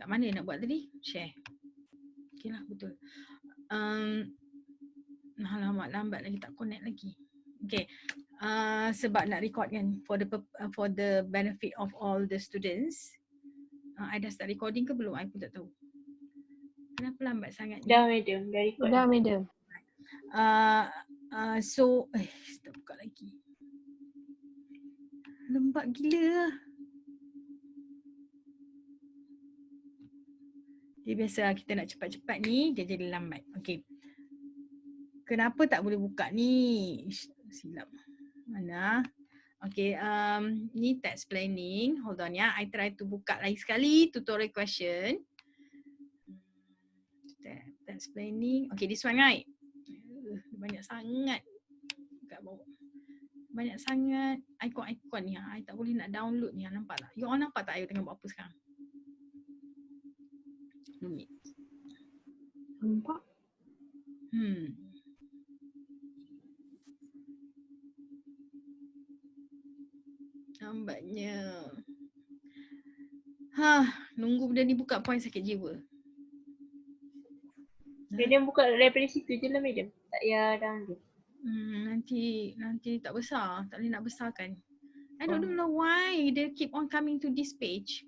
mana nak buat tadi? Share. Okay lah, betul. Lambat lagi, tak connect lagi. Okay. Sebab nak record kan for the benefit of all the students. I dah start recording ke belum? I pun tak tahu. Kenapa lambat sangat ni? Dah madam, dah record. Dah madam. Stop buka lagi. Lembat gila lah. Dia biasa kita nak cepat-cepat ni, dia jadi lambat. Okay. Kenapa tak boleh buka ni? Silap. Mana? Okay, ni text planning. Hold on ya. I try to buka lagi sekali tutorial question. Text planning. Okay, this one right. Banyak sangat kat bawah. Banyak sangat ikon-ikon ni. I tak boleh nak download ni. Nampak tak? You all nampak tak I tengah buat apa sekarang? Rumit. Nampak? Lambatnya. Nunggu benda ni buka point sakit jiwa. Madam buka daripada situ je lah madam. Tak payah download. Nanti tak besar. Tak boleh nak besarkan. I don't know why they keep on coming to this page.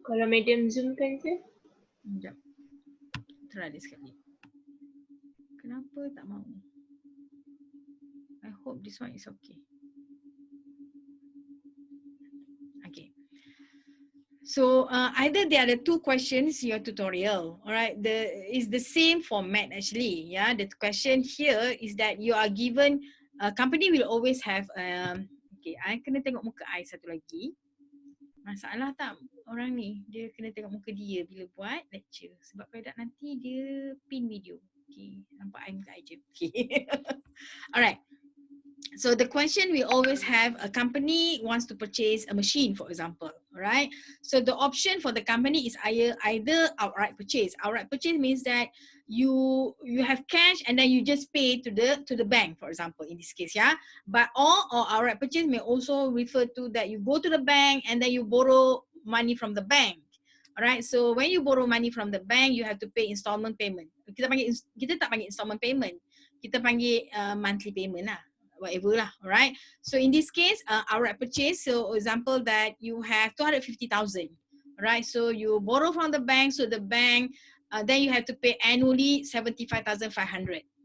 Kalau madam zoom kan je. Sekejap. Try dia sekali. Kenapa tak mahu? I hope this one is okay. Okay. So either there are the two questions in your tutorial, alright. Is the same format actually. Yeah, the question here is that you are given. Company will always have. Okay, I kena tengok muka I satu lagi. Masalah tak orang ni? Dia kena tengok muka dia bila buat lecture. Sebab kalau tak nanti dia pin video. Okay, nampak I muka I je. Okay. Alright. So the question we always have, a company wants to purchase a machine, for example, right? So the option for the company is either outright purchase. Outright purchase means that you have cash and then you just pay to the bank, for example, in this case, yeah. But or outright purchase may also refer to that you go to the bank and then you borrow money from the bank. Alright, so when you borrow money from the bank, you have to pay installment payment. Kita tak panggil installment payment, kita panggil monthly payment lah. Whatever lah, alright. So in this case, outright purchase. So example that you have 250,000, right? So you borrow from the bank. So the bank, then you have to pay annually 75,500.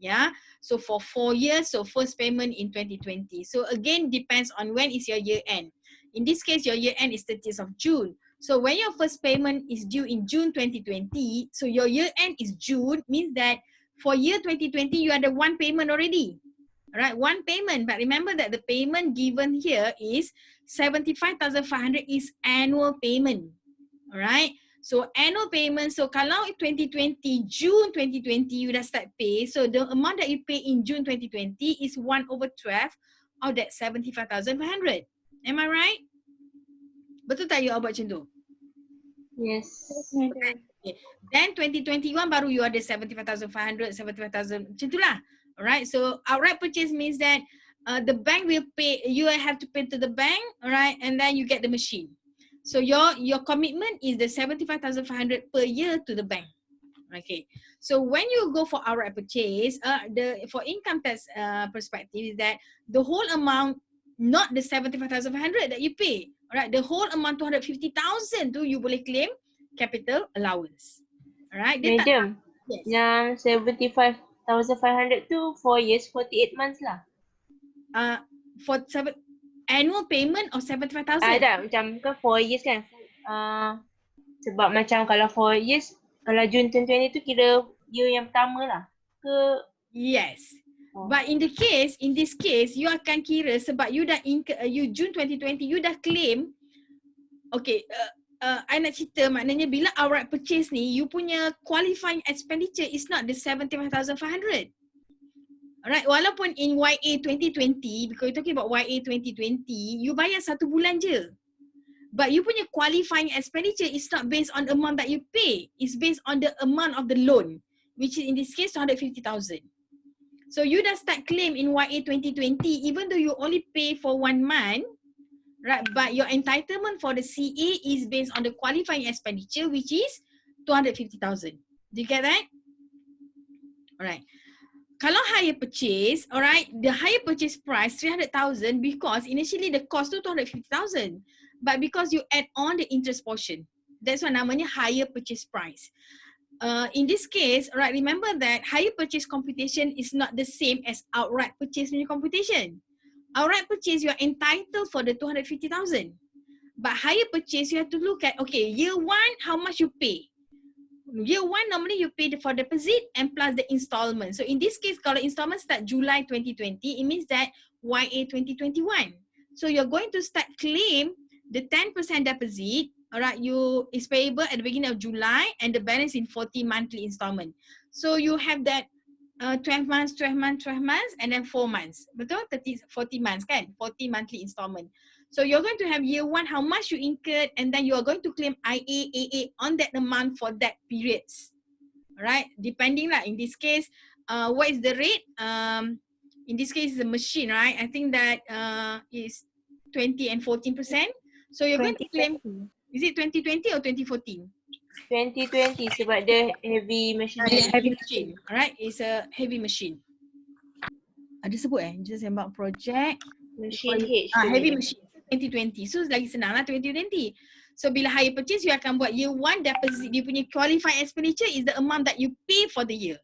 Yeah. So for 4 years. So first payment in 2020. So again, depends on when is your year end. In this case, your year end is 30th of June. So when your first payment is due in June 2020, so your year end is June, means that for year 2020, you had the one payment already. Alright, one payment, but remember that the payment given here is 75,500 is annual payment. Alright, so annual payment, so kalau 2020, June 2020 you dah start pay, so the amount that you pay in June 2020 is 1/12 of that 75,500. Am I right? Betul tak you all buat macam tu? Yes. Okay. Then 2021 baru you ada 75,500, 75,000, macam itulah. Alright, so outright purchase means that the bank will pay, you have to pay to the bank, alright, and then you get the machine. So your commitment is the 75,500 per year to the bank. Okay, so when you go for outright purchase, for income tax perspective is that the whole amount, not the 75,500 that you pay, alright, the whole amount 250,000 tu you boleh claim capital allowance. Alright, Madam, yes. Yang 75,500 tu 4 years, 48 months lah. For annual payment of 75,000. Ada macam kan 4 years kan. Sebab macam kalau 4 years, kalau Jun 2020 tu kira year yang pertama lah. Ke? Yes. But in this case, you akan kira sebab you dah June 2020 you dah claim. Okay, I nak cerita maknanya bila outright purchase ni, you punya qualifying expenditure is not the 75,500. Alright, walaupun in YA 2020, because you're talking about YA 2020, you bayar 1 bulan je. But you punya qualifying expenditure is not based on the amount that you pay. It's based on the amount of the loan, which is in this case 250,000. So you dah start claim in YA 2020, even though you only pay for 1 month, right? But your entitlement for the CA is based on the qualifying expenditure, which is 250,000. Do you get that? Alright. Kalau hire purchase, alright, the hire purchase price 300,000 because initially the cost tu 250,000. But because you add on the interest portion, that's why namanya hire purchase price. In this case, alright, remember that hire purchase computation is not the same as outright purchase punya computation. Outright purchase, you are entitled for the 250,000. But hire purchase, you have to look at, okay, year one, how much you pay. Year one, normally you pay for deposit and plus the installment. So in this case, kalau installment start July 2020, it means that YA 2021. So you're going to start claim the 10% deposit, alright, is payable at the beginning of July and the balance in 40 monthly installment. So you have that 12 months, 12 months, 12 months and then 4 months. Betul? 40 months kan? 40 monthly installment. So you're going to have year one, how much you incurred, and then you are going to claim IA, AA on that amount for that periods. Alright, depending lah. In this case, what is the rate? In this case, the machine, right? I think that is 20 and 14%. So you're going to claim, is it 2020 or 2014? 2020 sebab dia heavy machine. Heavy machine. Alright, it's a heavy machine. Ada sebut just about project. Machine H. Heavy machine. 2020. So lagi senang lah 2020. So bila hire purchase, you akan buat year one deposit. Dia punya qualified expenditure is the amount that you pay for the year.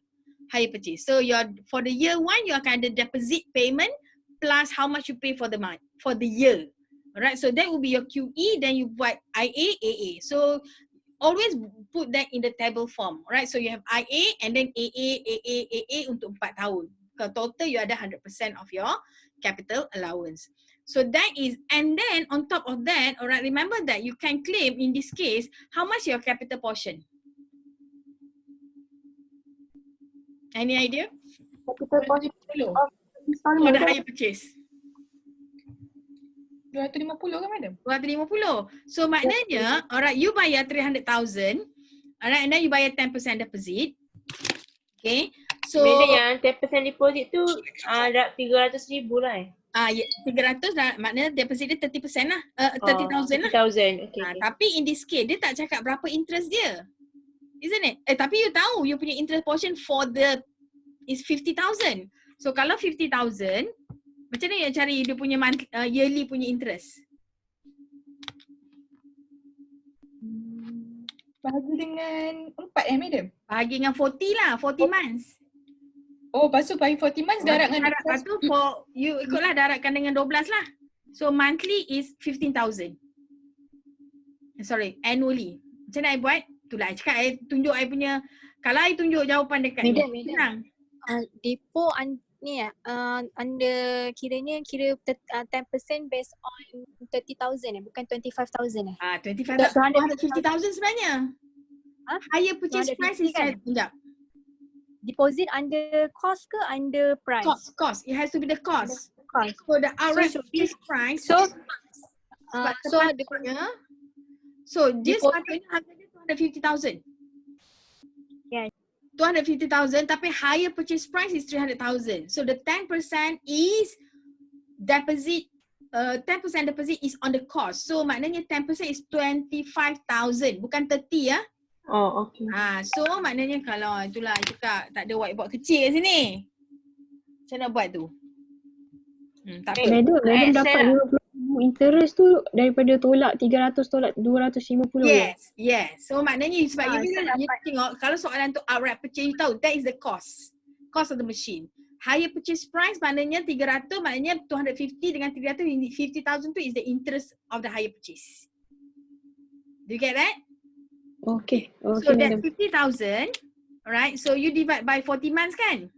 Hire purchase. So for the year one, you akan ada deposit payment plus how much you pay for the month, for the year. Alright, so that will be your QE, then you buat IA, AA. So always put that in the table form. Alright, so you have IA and then AA untuk 4 tahun. Total you ada 100% of your capital allowance. So that is, and then on top of that, alright, remember that you can claim in this case, how much your capital portion? Any idea? Capital portion of For the hire purchase. 250 kan madam? 250. So maknanya, alright, you bayar 300,000, alright, and then you bayar 10% deposit. Okay. So Beda yang 10% deposit tu 300,000 lah 300 dah, maknanya deposit dia 30% lah. 30,000 lah. 30,000. Okay. Tapi in this case, dia tak cakap berapa interest dia. Isn't it? Tapi you tahu, you punya interest portion is 50,000. So kalau 50,000, macam mana you cari dia punya yearly punya interest? Bahagi dengan 4 madam? Bahagi dengan 40 lah, 40 months. Oh, lepas tu bagi 40 months darat dengan Lepas tu you ikutlah daratkan dengan 12 lah. So monthly is 15,000. Sorry, annually. Macam mana I buat? Itulah I cakap, I tunjuk I punya, kalau I tunjuk jawapan dekat Madam, ni, senang. Depo under kira 10% based on 30,000 bukan 25,000 25,000, 250,000 sebenarnya. Higher purchase price is kan? Sekejap. Deposit under cost ke under price? Cost. It has to be the cost. Cost. So the outright So, purchase price. So Dia sepatutnya harga dia 250,000. Yes. 250,000 tapi higher purchase price is 300,000. So the 10% is deposit. 10% deposit is on the cost. So maknanya 10% is 25,000, bukan 30 ya. Oh, okay. So maknanya kalau itulah I cakap tak ada whiteboard kecil kat sini. Macam nak buat tu? Tak apa. Madam dapat 50,000 interest tu daripada tolak 300 tolak 250. Yes. So maknanya sebab you tengok kalau soalan tu outright purchase, you tahu that is the cost of the machine. Higher purchase price maknanya 300, maknanya 250 dengan 300, 50,000 tu is the interest of the higher purchase. Do you get that? Okay. So that 50,000, alright, so you divide by 40 months kan?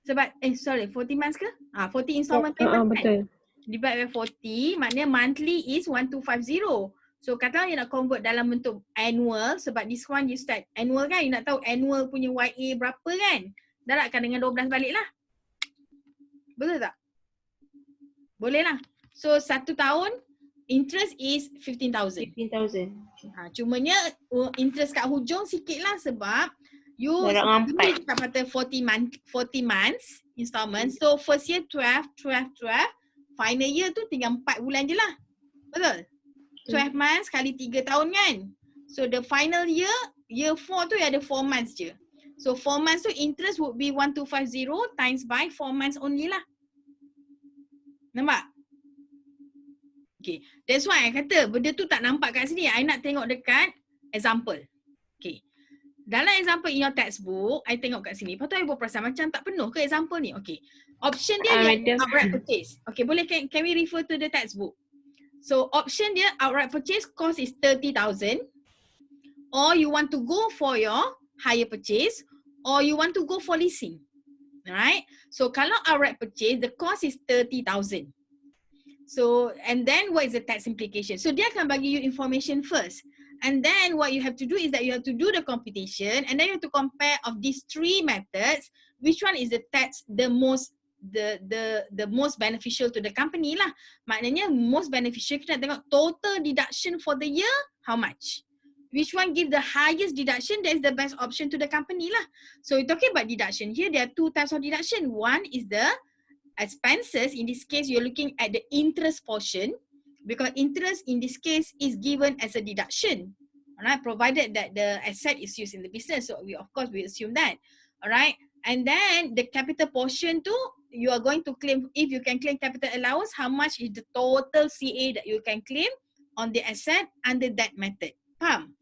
Sebab 40 months ke? 40 installment payment kan? Betul. Divide by 40, maknanya monthly is 1250. So katalah you nak convert dalam bentuk annual, sebab this one you start annual kan, you nak tahu annual punya YA berapa kan? Daratkan dengan 12 balik lah. Betul tak? Boleh lah. So 1 tahun, interest is 15,000. 15,000. Cumanya interest kat hujung sikit lah sebab you cakap kata 40 months installment. So first year 12, final year tu tinggal 4 bulan je lah. Betul? 12 months kali 3 tahun kan. So the final year, year 4 tu ada 4 months je. So 4 months tu interest would be 1250 times by 4 months only lah. Nampak? Okay. That's why I kata benda tu tak nampak kat sini. I nak tengok dekat example. Okay. Dalam example in your textbook, I tengok kat sini. Lepas tu I buat perasan macam tak penuh ke example ni? Okay. Option dia Madam. outright purchase. Okay, boleh can we refer to the textbook? So option dia outright purchase cost is 30,000, or you want to go for your hire purchase, or you want to go for leasing. Alright? So kalau outright purchase, the cost is 30,000. So and then what is the tax implication? So dia akan bagi you information first. And then what you have to do is that you have to do the computation, and then you have to compare of these 3 methods, which one is the tax the most beneficial to the company lah. Maknanya most beneficial kita nak tengok total deduction for the year how much. Which one give the highest deduction, that is the best option to the company lah. So we're talking about deduction here, there are 2 types of deduction. One is the expenses. In this case, you're looking at the interest portion, because interest in this case is given as a deduction, alright, provided that the asset is used in the business. So we assume that, alright. And then the capital portion too, you are going to claim, if you can claim capital allowance, how much is the total CA that you can claim on the asset under that method. Faham?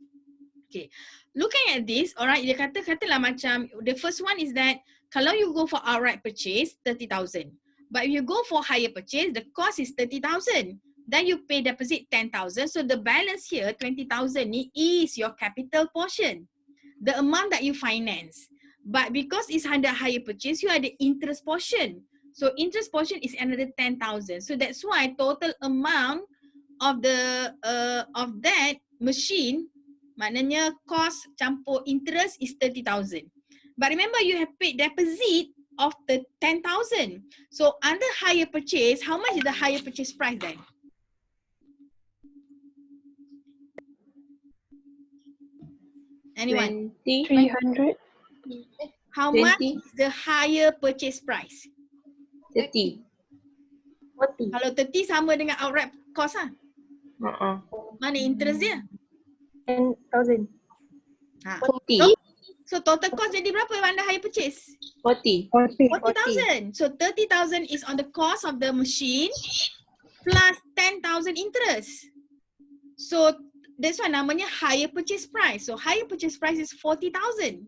Okay. Looking at this, alright, dia katalah macam, the first one is that kalau you go for outright purchase, 30,000. But if you go for hire purchase, the cost is 30,000. Then you pay deposit 10,000. So the balance here, 20,000 ni is your capital portion, the amount that you finance. But because it's under hire purchase, you have the interest portion. So interest portion is another 10,000. So that's why total amount of the of that machine, maknanya cost campur interest is 30,000. But remember, you have paid deposit of the 10,000. So under hire purchase, how much is the hire purchase price then? Anyone? 300. How 20. much is the higher purchase price? 30. 40. Kalau 30 sama dengan outright cost lah. Mana interest dia? 10,000. Ha. 40. So total cost jadi berapa under higher purchase? 40. 40,000. So 30,000 is on the cost of the machine plus 10,000 interest. So that's why namanya higher purchase price. So higher purchase price is 40,000.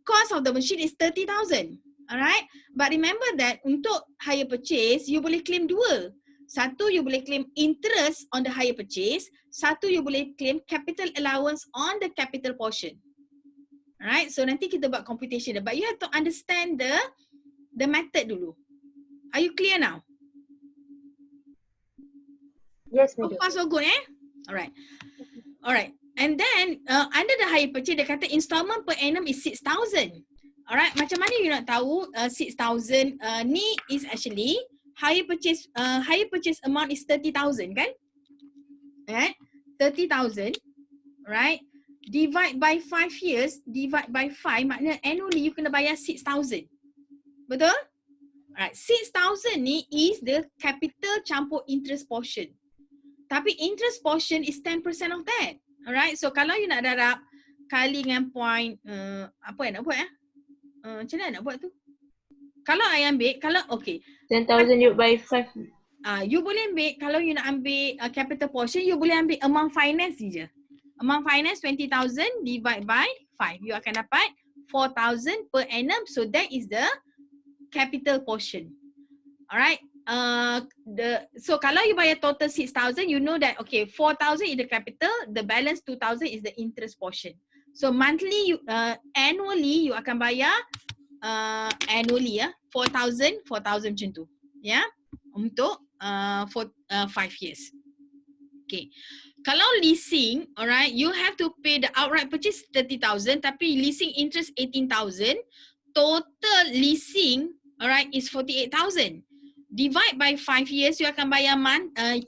Cost of the machine is 30,000. Alright? But remember that untuk higher purchase, you boleh claim 2. Satu, you boleh claim interest on the higher purchase. Satu, you boleh claim capital allowance on the capital portion. Alright? So nanti kita buat computation. But you have to understand the method dulu. Are you clear now? Yes, So madam. far so good Alright. Alright. And then under the hire purchase, dia kata installment per annum is 6,000. Alright. Macam mana you nak tahu 6,000 ni is actually hire purchase amount is 30,000 kan? Alright. 30,000. Right. Divide by 5 years, divide by 5, maknanya annually you kena bayar 6,000. Betul? Alright. 6,000 ni is the capital campur interest portion. Tapi interest portion is 10% of that. Alright, so kalau you nak darab kali dengan point, apa yang nak buat macam mana nak buat tu? Kalau I ambil, okay. 10,000 divided by 5. You boleh ambil, kalau you nak ambil capital portion, you boleh ambil amount finance je. Amount finance 20,000 divide by 5. You akan dapat 4,000 per annum. So that is the capital portion. Alright. So kalau you bayar total 6,000, you know that okay, 4,000 is the capital, the balance 2,000 is the interest portion. So monthly, annually you akan bayar annually 4,000 macam tu, untuk 5 years. Okay. Kalau leasing, alright, you have to pay the outright purchase 30,000, tapi leasing interest 18,000. Total leasing, alright, is 48,000. Divide by 5 years, you akan bayar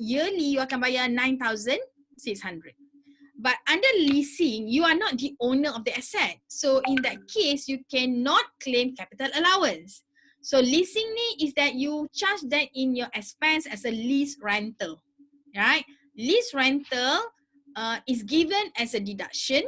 yearly, you akan bayar 9,600. But under leasing, you are not the owner of the asset. So in that case, you cannot claim capital allowance. So leasing ni is that you charge that in your expense as a lease rental, right? Lease rental is given as a deduction.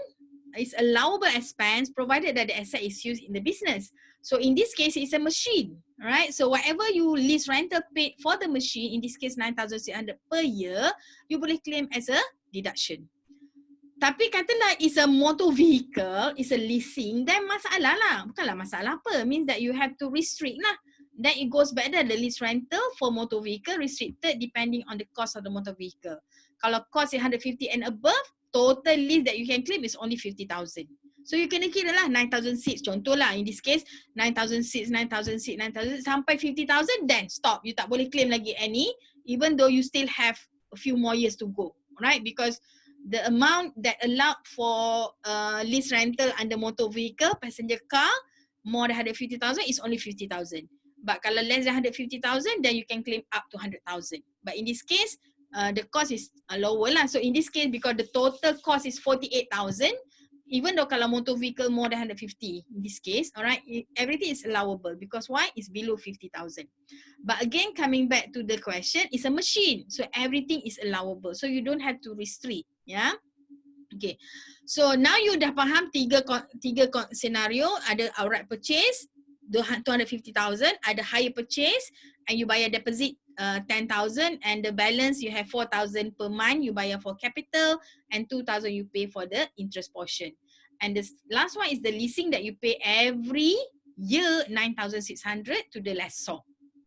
It's allowable expense provided that the asset is used in the business. So in this case, it's a machine, right? So whatever you lease rental paid for the machine, in this case 9,600 per year, you boleh claim as a deduction. Tapi katalah is a motor vehicle, is a leasing, then masalah lah. Bukanlah masalah apa. Means that you have to restrict lah. Then it goes back there, the lease rental for motor vehicle restricted depending on the cost of the motor vehicle. Kalau cost is 150 and above, total lease that you can claim is only 50,000. So you kena kira lah 9,006 contohlah. In this case 9,006, 9,006, 9,006 sampai 50,000 then stop. You tak boleh claim lagi any even though you still have a few more years to go. Right? Because the amount that allowed for lease rental under motor vehicle, passenger car, more than 150,000 is only 50,000. But kalau less than 150,000, then you can claim up to 100,000. But in this case, the cost is lower lah. So in this case, because the total cost is 48,000, even though kalau motor vehicle more than 150 in this case, alright, everything is allowable because why? It's below 50,000. But again, coming back to the question, it's a machine. So everything is allowable. So you don't have to restrict. Yeah. Okay. So now you dah faham tiga scenario. Ada outright purchase, 250,000, ada hire purchase and you bayar deposit 10,000 and the balance you have 4,000 per month you bayar for capital and 2,000 you pay for the interest portion. And the last one is the leasing that you pay every year 9,600 to the lessor.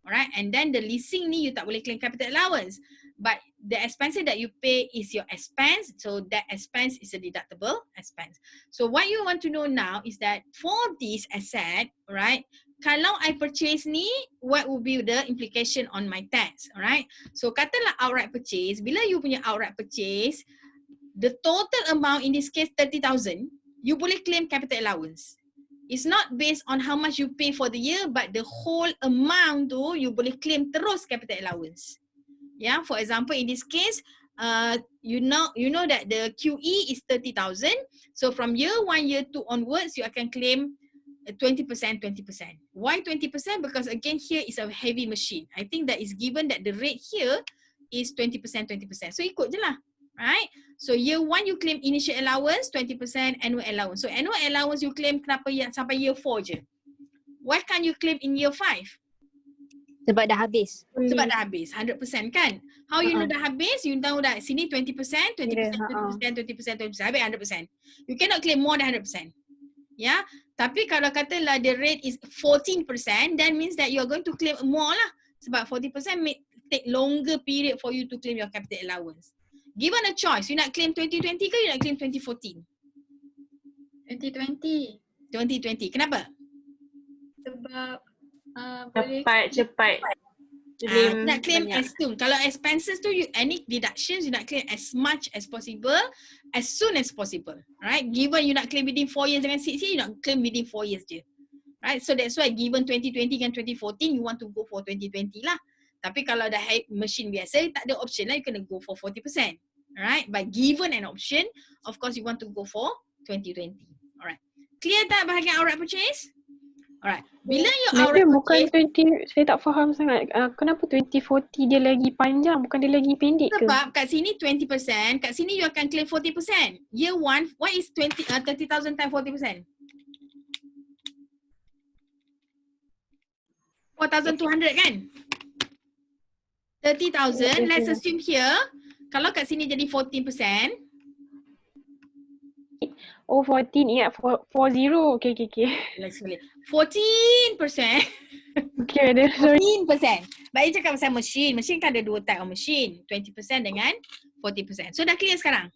Alright, and then the leasing ni you tak boleh claim capital allowance, but the expenses that you pay is your expense, so that expense is a deductible expense. So what you want to know now is that for this asset, right, kalau I purchase ni, what would be the implication on my tax, alright? So katalah outright purchase, bila you punya outright purchase, the total amount in this case 30,000, you boleh claim capital allowance. It's not based on how much you pay for the year, but the whole amount tu you boleh claim terus capital allowance. Yeah, for example, in this case, you know that the QE is 30,000. So from year 1, year 2 onwards, you akan claim 20%, 20%. Why 20%? Because again, here is a heavy machine. I think that is given that the rate here is 20%, 20%. So ikut je lah, right? So year 1 you claim initial allowance, 20% annual allowance. So annual allowance you claim kenapa sampai year 4 je? Why can't you claim in year 5? Sebab dah habis. Sebab dah habis, 100% kan? How you know dah habis? You tahu dah sini 20%, 20%, 20%, 20%, 20%, habis 100%. You cannot claim more than 100%. Yeah, tapi kalau katalah the rate is 14%, that means that you are going to claim more lah. Sebab 40% may take longer period for you to claim your capital allowance. Given a choice, you nak claim 2020 ke you nak claim 2014? 2020. 2020. Kenapa? Sebab cepat. Nak claim as soon. Kalau expenses tu, any deductions you nak claim as much as possible, as soon as possible. Right? Given you nak claim within 4 years dengan 6 years, you nak claim within 4 years je. Right? So that's why given 2020 dan 2014, you want to go for 2020 lah. Tapi kalau dah machine biasa, tak ada option lah, you kena go for 40%. Alright? But given an option, of course you want to go for 2020. Alright. Clear tak bahagian outright purchase? Alright. Bila you outright bukan purchase, 20, saya tak faham sangat. Kenapa 2040 dia lagi panjang, bukan dia lagi pendek ke? sebab kat sini 20%, kat sini you akan claim 40%. Year 1, what is 30,000 times 40%? 4,200 kan? 30,000, let's assume here, kalau kat sini jadi 14%. Oh 14, yeah, 40. Okay. Let's see. 14%. Okay, then sorry. 14%. Baik cakap pasal machine. Machine kan ada dua type of machine. 20% dengan 40%. So dah clear sekarang?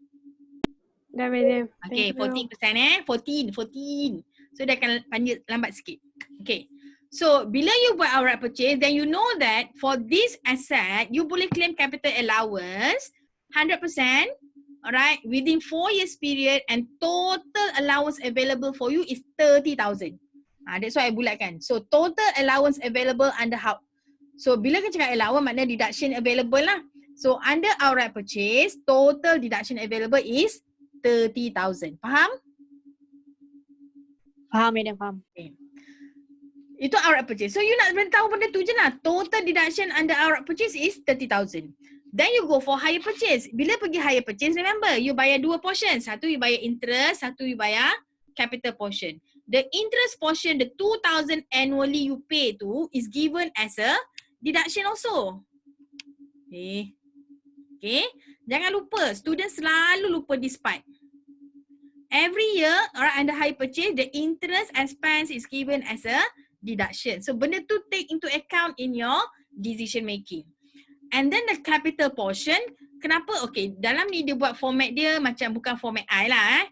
Dah betul. Okay, 14%. 14. So dia akan lambat sikit. Okay. So bila you buat outright purchase, then you know that for this asset, you boleh claim capital allowance 100%. Alright, within 4 years period and total allowance available for you is 30,000. That's why I bulatkan. So total allowance available under how? So bila kita cakap allowance maknanya deduction available lah. So under outright purchase, total deduction available is 30,000. Faham? Faham, madam, faham. Okay. Itu outright purchase. So you nak tahu benda tu je lah. Total deduction under outright purchase is 30,000. Then you go for higher purchase. Bila pergi higher purchase, remember you bayar dua portion. Satu you bayar interest, satu you bayar capital portion. The interest portion, the 2,000 annually you pay tu is given as a deduction also. Okay. Okay. Jangan lupa, student selalu lupa this part. Every year, alright, under higher purchase, the interest expense is given as a deduction. So benda tu take into account in your decision making. And then the capital portion, kenapa? Okay, dalam ni dia buat format dia macam bukan format I lah.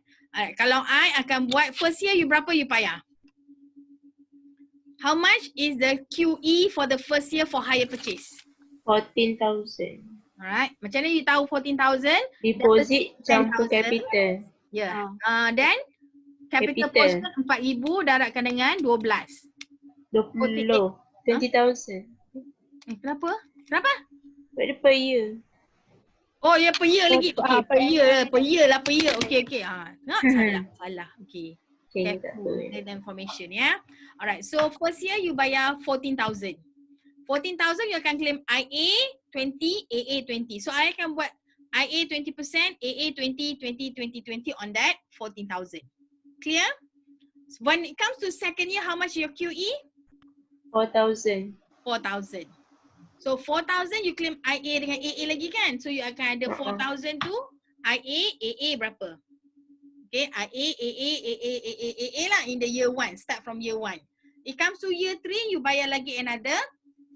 Kalau I akan buat first year you berapa you payah? How much is the QE for the first year for higher purchase? 14,000. Alright, macam mana you tahu 14,000? Deposit campur 10,000. capital. Yeah. Then capital Capital. portion 4,000 darabkan dengan 12. 20. 20,000. Kenapa? Kenapa? But dia per year. Oh ya, per year lagi. Okay, per year lah. Okay. Salah. Okay. Okay, Okay, tak apa. the information ya. Alright, so first year you bayar 14,000. 14,000 you akan claim IA 20, AA 20. So I akan buat IA 20%, AA 20, 20, 20, 20 on that 14,000. Clear? When it comes to second year, how much your QE? 4,000. 4,000. So 4,000 you claim IA dengan AA lagi kan? So you akan ada 4,000 tu IA, AA berapa? Okay, IA, AA, AA, AA, AA lah in the year 1. Start from year 1. It comes to year 3, you bayar lagi another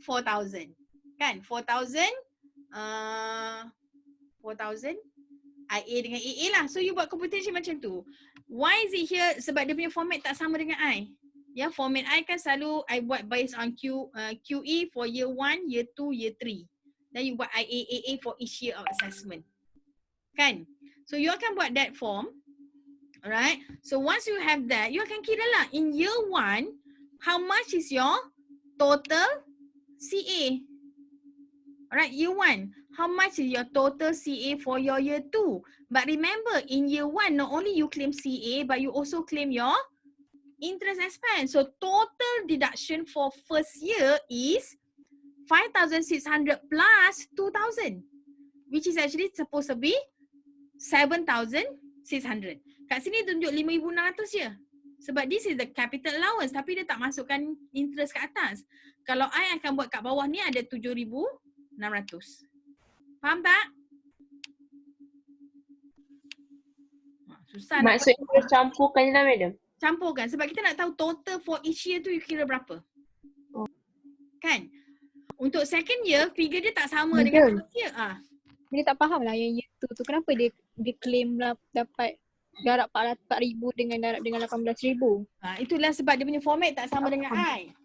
4,000. Kan? 4,000 IA dengan AA lah. So you buat computation macam tu. Why is it here? Sebab dia punya format tak sama dengan I. Ya, format I kan selalu I buat based on QE for year 1, year 2, year 3. Then you buat IAAA for each year of assessment. Kan? So you akan buat that form. Alright. So once you have that, you akan kira lah in year 1, how much is your total CA? Alright, year 1, how much is your total CA for your year 2? But remember, in year 1, not only you claim CA, but you also claim your interest expense. So total deduction for first year is 5,600 plus 2,000, which is actually supposed to be 7,600. Kat sini tunjuk 5,600 je. Sebab this is the capital allowance, tapi dia tak masukkan interest kat atas. Kalau I akan buat kat bawah ni ada 7,600. Faham tak? Susah. Maksudnya kita campurkan je lah, madam? Campurkan. Sebab kita nak tahu total for each year tu you kira berapa. Kan? Untuk second year, figure dia tak sama dengan first year. Dia tak faham lah yang year 2 tu. Kenapa dia claim dapat darab 4,000 dengan darab dengan 18,000. Itulah sebab dia punya format tak sama dengan I.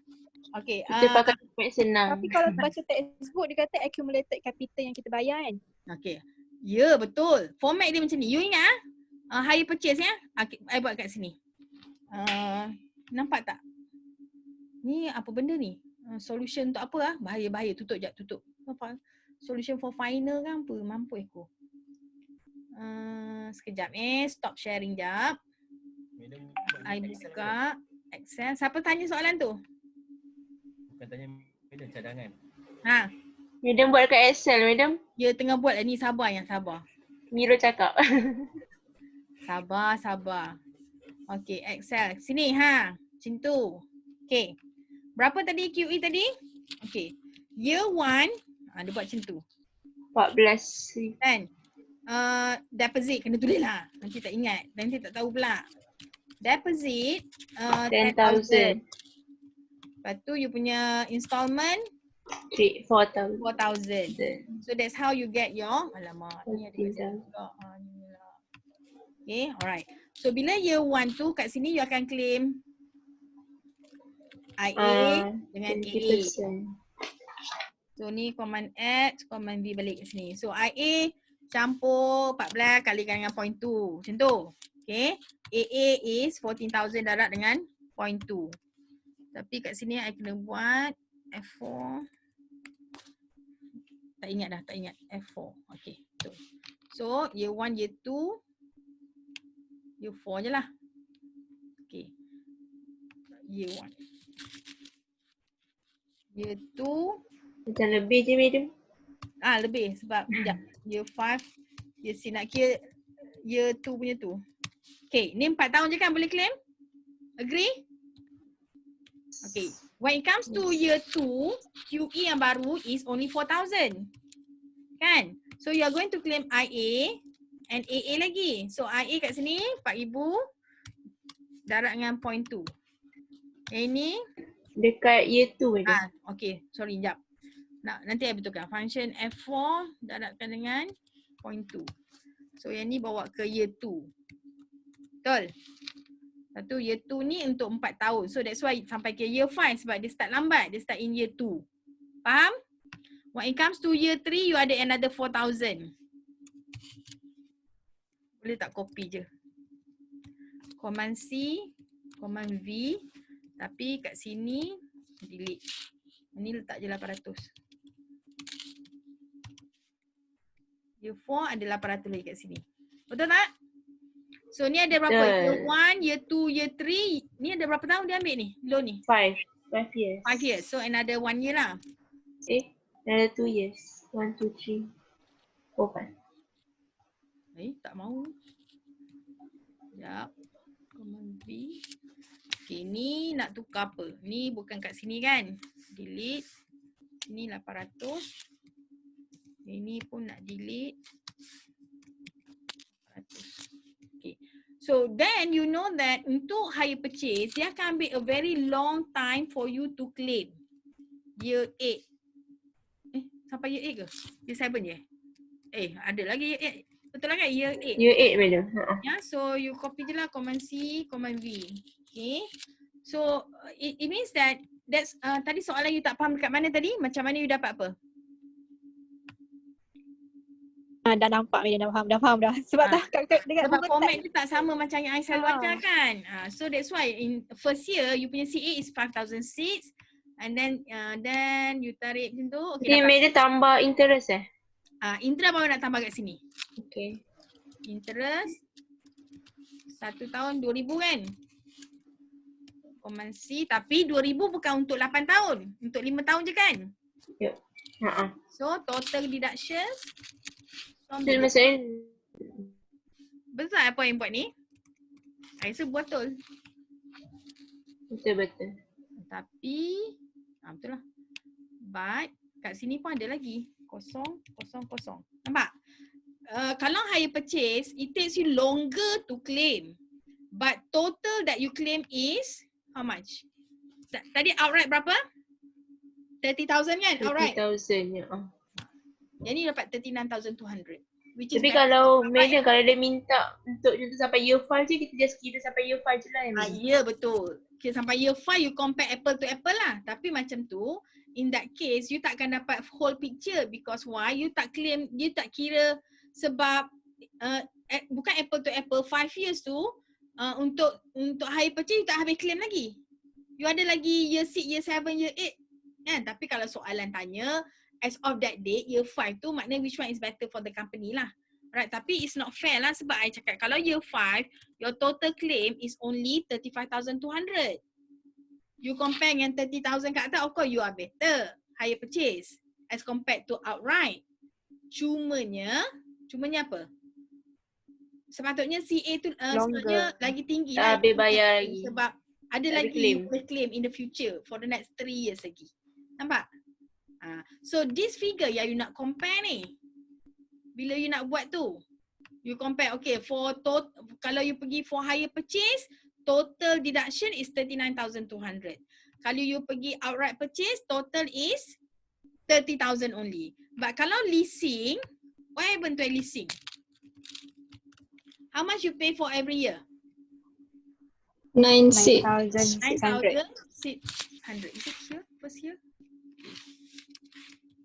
Okay. Kita pakai format senang. Tapi kalau baca textbook dia kata accumulated capital yang kita bayar kan. Okay. Ya, betul. Format dia macam ni. You ingat higher purchase ya? Okay, I buat kat sini. Nampak tak? Ni apa benda ni? Solution untuk apa Bahaya. Tutup jap, tutup. Apa? Solution for final kan apa? Mampu aku. Sekejap stop sharing jap. I buka Excel. Siapa tanya soalan tu? Bukan tanya madam, cadangan. Madam buat kat Excel, madam. Ya, tengah buat ni. Sabar. Miro cakap. Sabar. Okay, Excel. Sini macam tu. Okay. Berapa tadi QE tadi? Okay. Year 1, dia buat macam tu. 14. Kan? Deposit kena tulis lah. Nanti tak ingat. Nanti tak tahu pula. Deposit 10,000. Lepas tu you punya installment 4,000. 4,000. So that's how you get your ni ada kat sini juga. Okay, alright. So bila year 1 tu kat sini you akan claim IA dengan AA. 20%. So ni command X, command V balik kat sini. So IA campur 14 kalikan dengan 0.2. Macam tu. Okay. AA is 14,000 darab dengan 0.2. Tapi kat sini I kena buat F4. Tak ingat F4. Okay. So year 1, year 2, year 4 je lah. Okay. Year 1. Year 2. Macam lebih je madam. Lebih sebab sekejap. Year 5. Year 6 nak kira year 2 punya tu. Okay, ni 4 tahun je kan boleh claim? Agree? Okay. When it comes to year 2, QE yang baru is only 4,000. Kan? So you are going to claim IA and AA lagi. So IA kat sini 4,000 darab dengan 0.2. Yang ini Dekat year 2 madam. okay, sorry jap. Nanti I betulkan. Function F4 darabkan dengan 0.2. So yang ni bawa ke year 2. Betul? Satu year 2 ni untuk 4 tahun. So that's why sampai ke year 5 sebab dia start lambat. Dia start in year 2. Faham? When it comes to year 3, you ada another 4,000. Boleh tak copy je? Command C, Command V. Tapi kat sini delete. Ini letak je 800. Year 4 ada 800 lagi kat sini. Betul tak? So ni ada berapa? Betul. Year 1, year 2, year 3. Ni ada berapa tahun dia ambil ni? Loan ni? 5 years. 5 years. So another 1 year lah. Another 2 years. 1, 2, 3, 4, 5. Tak mau. Sekejap. Command V. Okay, ni nak tukar apa? Ni bukan kat sini kan? Delete. Sini 800. Ini pun nak delete. 800. Okay. So then you know that untuk hire purchase, dia akan ambil a very long time for you to claim. Year 8. Sampai year 8 ke? Year 7 je? Ada lagi year 8. Betul lah kan? Year 8. Year 8 madam. Yeah, so you copy je lah Command C, Command V. Okay. So it means that that's tadi soalan you tak faham dekat mana tadi? Macam mana you dapat apa? Dah nampak Miriam, dah faham dah. Sebab dekat Sebab Google format Type. tu tak sama macam yang I selalu ajar kan. So that's why in first year you punya CA is 5,000 seats and then you tarik macam tu. Okay, Jadi madam tambah interest interest baru nak tambah kat sini. Okay. Interest 1 tahun 2,000 kan? Command C tapi 2,000 bukan untuk 8 tahun. Untuk 5 tahun je kan? Yep. So total deductions. So maksudnya Betul apa yang buat ni? I rasa betul. betul. Tapi betul lah. But kat sini pun ada lagi. 0, 0, 0. Nampak? Kalau hire purchase, it takes you longer to claim. But total that you claim is how much? Tadi outright berapa? 30,000 kan? Outright. 30,000 ya. Yang ni dapat 39,200. Which is Tapi better. kalau madam kalau dia minta untuk contoh sampai year 5 je, kita just kira sampai year 5 je lah. Ya betul. Okay, sampai year 5 you compare apple to apple lah. Tapi macam tu, in that case you takkan dapat whole picture because why? You tak claim, you tak kira sebab bukan apple to apple 5 years tu untuk hire purchase you tak habis claim lagi. You ada lagi year 6, year 7, year 8 kan? Tapi kalau soalan tanya as of that date, year 5 tu maknanya which one is better for the company lah. Right, tapi it's not fair lah sebab I cakap kalau year 5, your total claim is only 35,200. You compare dengan 30,000 kat atas, of course you are better hire purchase as compared to outright. Cumanya apa? Sepatutnya CA tu sepatutnya lagi tinggi lah. Habis bayar lagi. Sebab ada lagi you boleh claim in the future for the next 3 years lagi. Nampak? So this figure yang you nak compare ni, bila you nak buat tu, you compare, okay, kalau you pergi for hire purchase, total deduction is 39,200. Kalau you pergi outright purchase, total is 30,000 only. But kalau leasing, what happened to leasing? How much you pay for every year? 9,600. 9,600. Is it here? First year?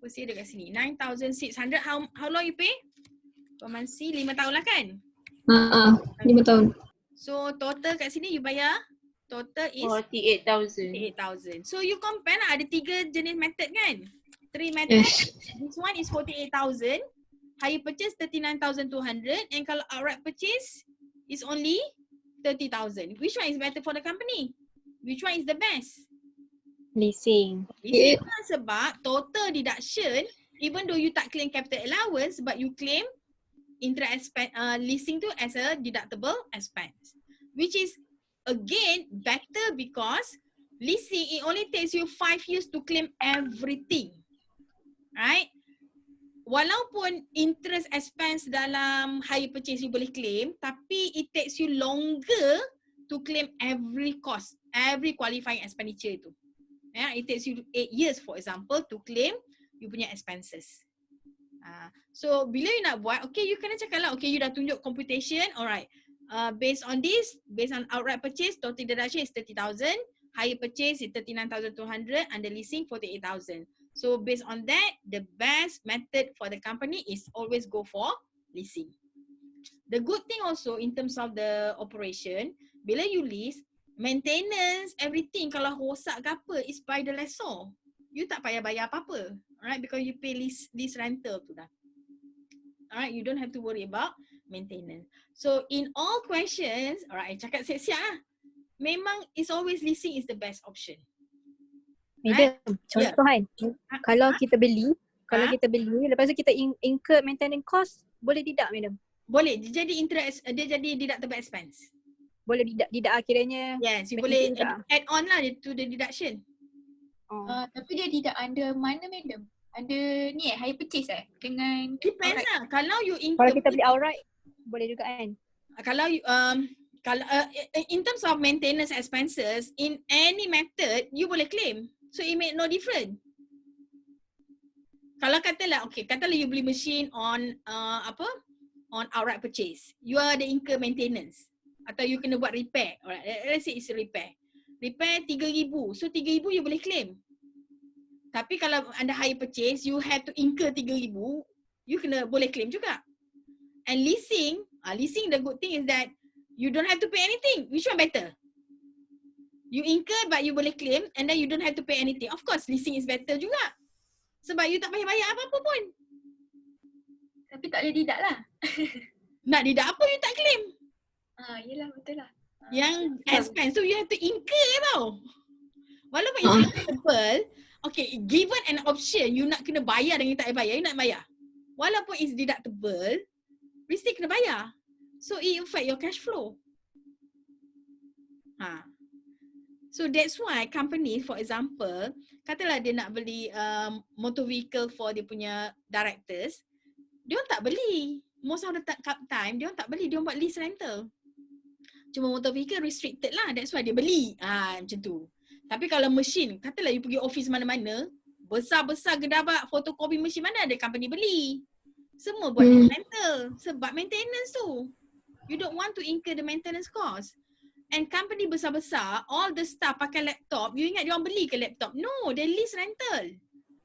First year dekat sini. 9,600. How long you pay? Command C 5 tahun lah kan? 5 tahun. So total kat sini you bayar, total is 48,000. 48,000. So you compare lah, ada 3 jenis method kan? 3 method. Yes. This one is 48,000. Hire purchase 39,200 and kalau outright purchase is only 30,000. Which one is better for the company? Which one is the best? Leasing. Leasing lah sebab total deduction, even though you tak claim capital allowance, but you claim interest expense, leasing tu as a deductible expense. Which is again better because leasing, it only takes you 5 years to claim everything. Right? Walaupun interest expense dalam hire purchase you boleh claim, tapi it takes you longer to claim every cost, every qualifying expenditure itu. Yeah, it takes you 8 years for example to claim you punya expenses. So bila you nak buat, okay, you kena cakap lah, okay, you dah tunjuk computation, alright. Based on this, based on outright purchase, total deduction is 30,000, hire purchase is 39,200, under leasing 48,000. So based on that, the best method for the company is always go for leasing. The good thing also in terms of the operation, bila you lease, maintenance, everything kalau rosak ke apa is by the lessor. You tak payah bayar apa-apa, alright, because you pay lease rental tu dah. Alright, you don't have to worry about maintenance. So in all questions, alright, cakap siap-siap lah. Memang it's always leasing is the best option. Madam, contoh kan, kalau kita beli, lepas tu kita incur maintenance cost, boleh tidak madam? Boleh, dia jadi interest, dia jadi deductible expense. Boleh tidak akhirnya. Yes, you boleh add on lah to the deduction. Tapi dia tidak under mana madam? Under ni hire purchase dengan Depends lah. Kalau you Kalau incur, kita beli outright, boleh juga kan? kalau you, kalau in terms of maintenance expenses, in any method, you boleh claim. So it make no difference. Kalau katalah, okay, katalah you beli machine on on outright purchase. You are the incur maintenance. Atau you kena buat repair. Alright, let's say it's a repair. Repair 3,000. So 3,000 you boleh claim. Tapi kalau anda hire purchase, you have to incur 3,000, you kena boleh claim juga. And leasing, leasing the good thing is that you don't have to pay anything. Which one better? You incur but you boleh claim and then you don't have to pay anything. Of course, leasing is better juga. Sebab you tak payah bayar apa-apa pun. tapi tak boleh deduct lah. Nak deduct apa you tak claim? Yelah betul lah. Yang expense tu you have to incur tau. Walaupun it's deductible, okay, given an option you nak kena bayar dan you tak bayar, you nak bayar. Walaupun it's deductible, you still kena bayar. So it affect your cash flow. So that's why companies, for example, katalah dia nak beli motor vehicle for dia punya directors, dia orang tak beli. Most of the time, dia orang tak beli, dia orang buat lease rental. Cuma motor vehicle restricted lah, that's why dia beli. Macam tu. Tapi kalau machine, katalah you pergi office mana-mana, besar-besar gedabak photocopy machine mana ada company beli. Semua buat lease rental sebab maintenance tu. You don't want to incur the maintenance cost. And company besar-besar, all the staff pakai laptop, you ingat dia orang beli ke laptop? No, they lease rental.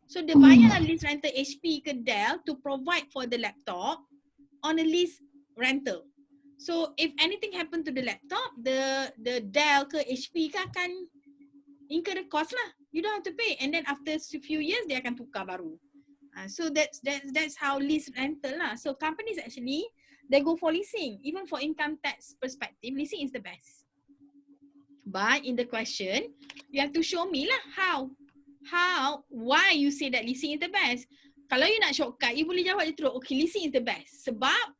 So dia bayar lease rental HP ke Dell to provide for the laptop on a lease rental. So if anything happen to the laptop, the Dell ke HP ke akan incur the cost lah. You don't have to pay. And then after a few years, dia akan tukar baru. So that's how lease rental lah. So companies actually, they go for leasing. Even for income tax perspective, leasing is the best. But in the question, you have to show me lah why you say that leasing is the best. Kalau you nak shortcut, you boleh jawab je terus, okay, leasing is the best. Sebab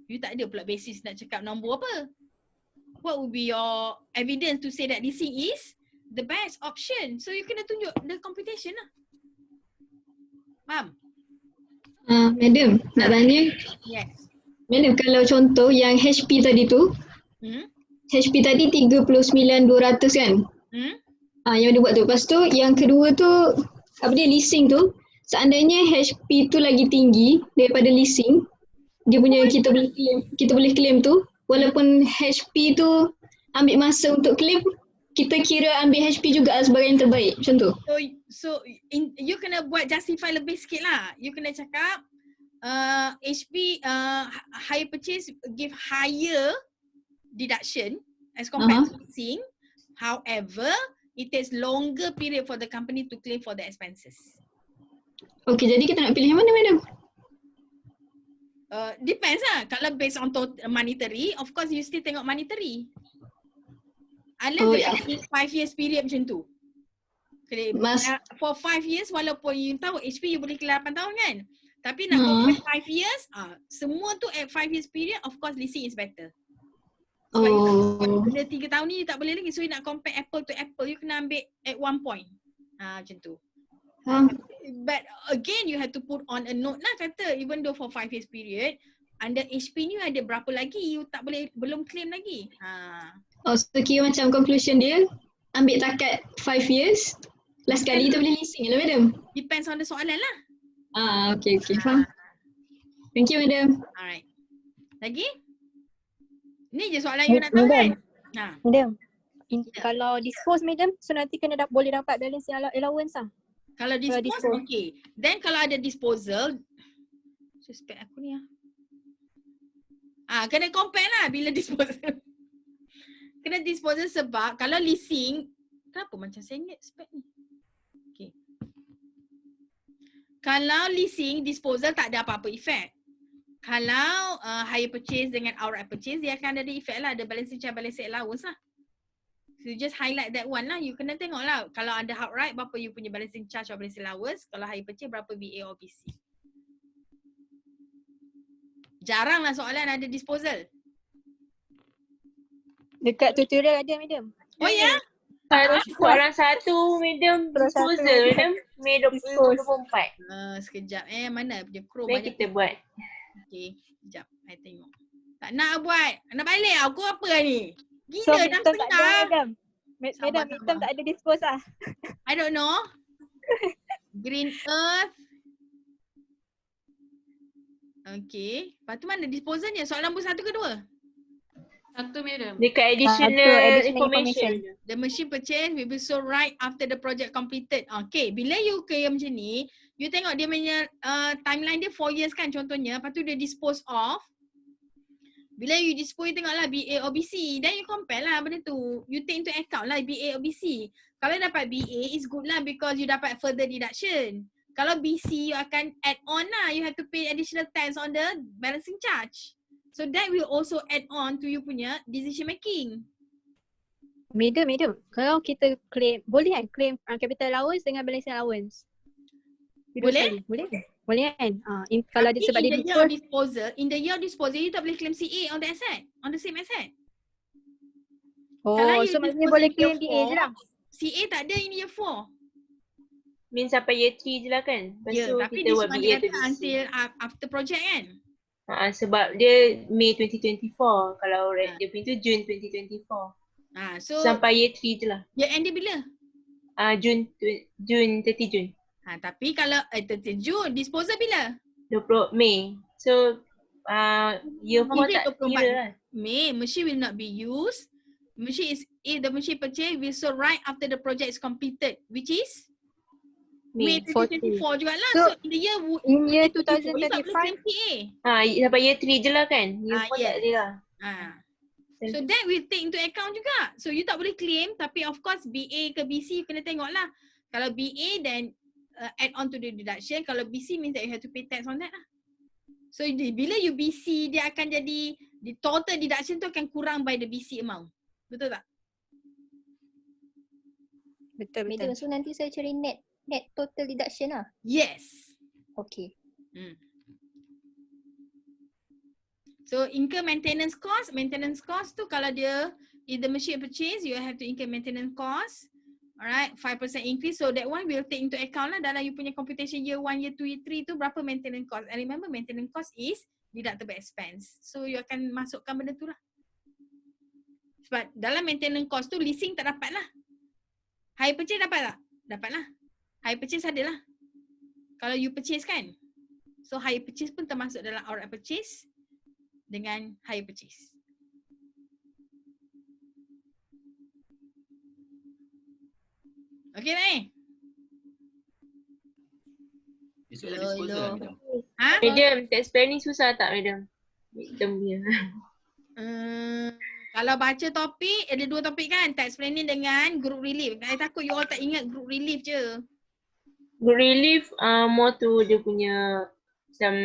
you tak ada pula basis nak cakap nombor apa. What would be your evidence to say that leasing is the best option? So you kena tunjuk the computation lah. Faham? Madam, nak tanya. Yes. Madam, kalau contoh yang HP tadi tu, HP tadi 39,200 kan? Yang dia buat tu. Lepas tu yang kedua tu, apa dia, leasing tu, seandainya HP tu lagi tinggi daripada leasing, dia punya kita boleh claim tu, walaupun HP tu ambil masa untuk claim, kita kira ambil HP juga sebagai yang terbaik, macam tu. So you kena buat justify lebih sikit lah. You kena cakap HP higher purchase give higher deduction as compared to leasing. However, it takes longer period for the company to claim for the expenses. Okay, jadi kita nak pilih yang mana, madam? Depends lah. Kalau based on monetary, of course you still tengok monetary. Unless 5 years period macam tu. For 5 years walaupun you tahu HP you boleh clear 8 tahun kan. Tapi nak compare 5 years, semua tu at 5 years period, of course leasing is better. Sebab benda 3 tahun ni you tak boleh lagi. So you nak compare apple to apple, you kena ambil at one point. Macam tu. But again you have to put on a note lah kata even though for 5 years period, under HP ni ada berapa lagi you tak boleh, belum claim lagi. So kira macam conclusion dia, ambil takat 5 years, last kali tu boleh leasing lah madam? Depends on the soalan lah. Okay, faham. Thank you madam. Alright. Lagi? Ni je soalan you nak tahu kan? Madam, kalau dispose madam, so nanti kena boleh dapat balance allowance lah. Kalau dispose, okay. Then kalau ada disposal, suspek aku ni kena compare lah bila disposal. Kena disposal sebab kalau leasing, kenapa macam saya ingat spek ni? Okay. Kalau leasing, disposal tak ada apa-apa effect. Kalau hire purchase dengan outright purchase, dia akan ada effect lah. Ada balancing charge, balancing allowance lah. So you just highlight that one lah. You kena tengok lah. Kalau ada outright, berapa you punya balancing charge or balancing allowance. Kalau hire purchase, berapa BA or BC. Jarang lah soalan ada disposal. Dekat tutorial ada madam. Oh ya? Soalan satu madam disposal madam. Mei 2024. Sekejap mana punya Chrome Mari kita buat. Okay, sekejap. I tengok. Tak nak buat. Nak balik aku apa ni? Gila, So, dah midterm tak ada setengah. madam. Madam, midterm tak ada dispose lah. I don't know. Green Earth. Okay. Lepas tu mana disposalnya? Soalan nombor 1 ke 2? Satu madam. Dekat additional information. The machine purchase will be sold right after the project completed. Okay, bila you claim macam ni, you tengok dia punya timeline dia 4 years kan contohnya. Lepas tu dia dispose off. Bila you dispose, you tengoklah BA or BC. Then you compare lah benda tu. You take into account lah BA or BC. Kalau dapat BA, is good lah because you dapat further deduction. Kalau BC, you akan add on lah. You have to pay additional tax on the balancing charge. So that will also add on to you punya decision making. Madam, kalau kita claim, boleh kan claim capital allowance dengan balancing allowance? Boleh? Boleh kan? Kalau dia sebab dia in the year of disposal, you tak boleh claim CA on the asset, on the same asset. So maksudnya boleh claim DA je lah. CA tak ada in year 4. Means sampai year 3 je lah kan? Lepas tu tapi kita this buat one BA dia tu until after project kan? Sebab dia Mei 2024. Kalau dia punya tu Jun 2024. So sampai year 3 je lah. Year end dia bila? Jun 30 Jun. Tapi kalau 30 Jun, disposal bila? 20 Mei. So year 4 tak kira lah. Mei, machine will not be used. If the machine purchase will sold right after the project is completed, which is Mei 2024 jugalah. So in year 2035 sampai year 3 je lah kan? Year 4 tak ada lah. So that will take into account juga. So you tak boleh claim, tapi of course BA ke BC kena tengok lah. Kalau BA then add on to the deduction. Kalau BC means that you have to pay tax on that lah. So bila you BC, dia akan jadi the total deduction tu akan kurang by the BC amount. Betul tak? Betul. So nanti saya cari net total deduction lah. Yes. Okay. So incur maintenance cost tu kalau dia if the machine purchase, you have to incur maintenance cost. Alright, 5% increase. So that one will take into account lah dalam you punya computation year 1, year 2, year 3 tu berapa maintenance cost. And remember maintenance cost is deductible expense. So you akan masukkan benda tu lah. Sebab dalam maintenance cost tu leasing tak dapat lah. Hire purchase dapat tak? Dapat lah. Hire purchase ada lah. Kalau you purchase kan. So hire purchase pun termasuk dalam outright purchase dengan hire purchase. Okay tak Besok ada disposal lah madam. Madam, tax planning susah tak madam? Midterm punya. Kalau baca topik, ada 2 topik kan? Tax planning dengan group relief. Saya takut you all tak ingat group relief je. Group relief more to dia punya some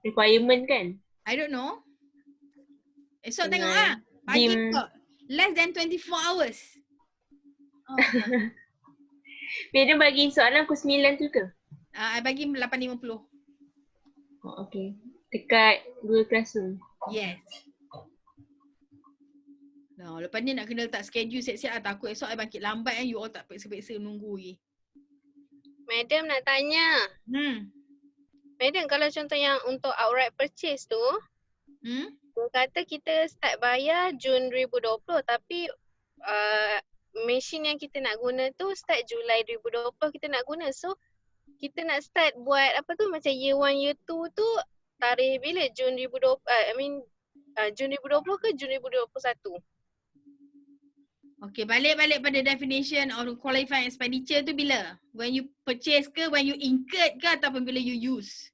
requirement kan? I don't know. Esok tengok lah. Pagi kot. Less than 24 hours. Madam bagi soalan pukul 9 tu ke? I bagi 8.50. Oh, okay. Dekat Google Classroom. Yes. Nah, lepas ni nak kena letak schedule siap-siap. Takut esok I bangkit lambat you all tak peksa-peksa nunggu lagi. Madam nak tanya. Madam kalau contoh yang untuk outright purchase tu, dia kata kita start bayar Jun 2020 tapi mesin yang kita nak guna tu start Julai 2020 kita nak guna. So kita nak start buat apa tu macam year 1, year 2 tu tarikh bila? Jun 2020, Jun 2020 ke Jun 2021? Okay, balik pada definition of qualifying expenditure tu bila? When you purchase ke, when you incurred ke ataupun bila you use?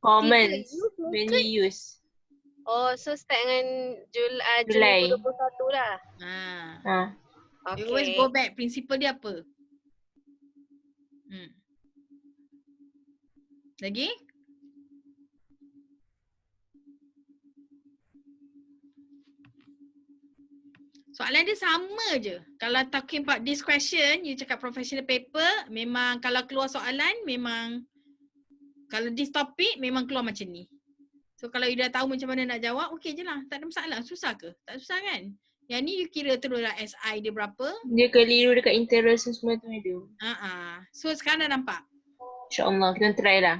Common when you use. Oh, so start dengan Julai. Jun 2021 lah. You always go back. Principle dia apa? Lagi? Soalan dia sama je. Kalau talking about this question, you cakap professional paper, memang kalau keluar soalan, memang kalau this topic, memang keluar macam ni. So kalau you dah tahu macam mana nak jawab, okey je lah. Tak ada masalah. Susah ke? Tak susah kan? Yang ni you kira terus lah SI dia berapa. Dia keliru dekat interest semua tu ada. So sekarang dah nampak? InsyaAllah kita try lah.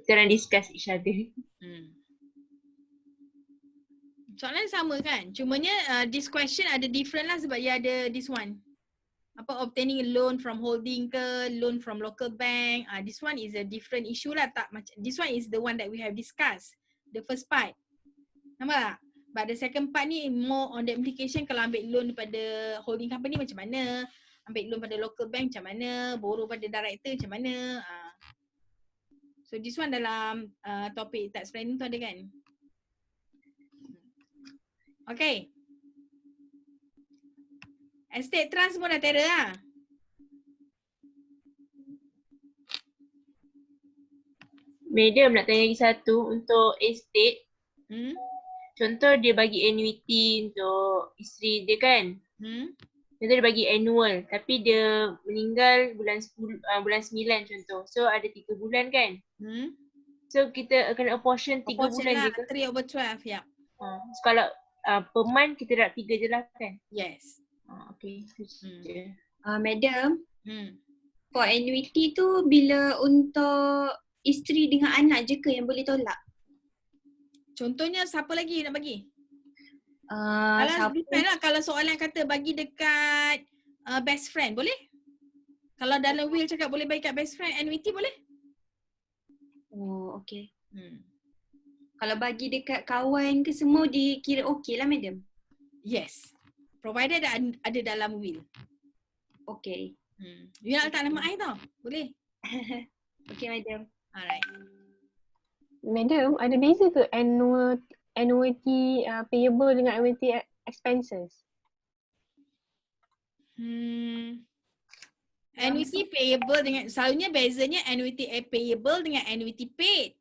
Kita orang discuss each other. Soalan sama kan? Cumanya this question ada different lah sebab dia ada this one. Apa obtaining a loan from holding ke, loan from local bank. This one is a different issue lah. Tak macam this one is the one that we have discussed. The first part. Nampak tak? But the second part ni more on the implication kalau ambil loan daripada holding company macam mana, ambil loan pada local bank macam mana, borrow pada director macam mana. So this one dalam topik tax planning tu ada kan? Okay. Estate trust pun dah terror lah. Madam nak tanya lagi satu untuk estate. Contoh dia bagi annuity untuk isteri dia kan. Contoh dia bagi annual tapi dia meninggal bulan 9 contoh. So ada 3 bulan kan. So kita akan apportion 3 bulan lah, je ke? 3/12, ya. So kalau per month kita nak 3 je lah kan? Yes. Okay. Madam, for annuity tu bila untuk isteri dengan anak je ke yang boleh tolak? Contohnya siapa lagi nak bagi? Kalau depend lah, kalau soalan kata bagi dekat best friend, boleh? Kalau dalam will cakap boleh bagi kat best friend, annuity boleh? Oh, okay. Kalau bagi dekat kawan ke semua dikira okey lah madam? Yes. Provided ada dalam will. Okay. You nak letak nama I tau? Boleh? Okay madam. Alright. Madam, ada beza ke annuity payable dengan annuity expenses? Annuity payable dengan, selalunya bezanya annuity payable dengan annuity paid.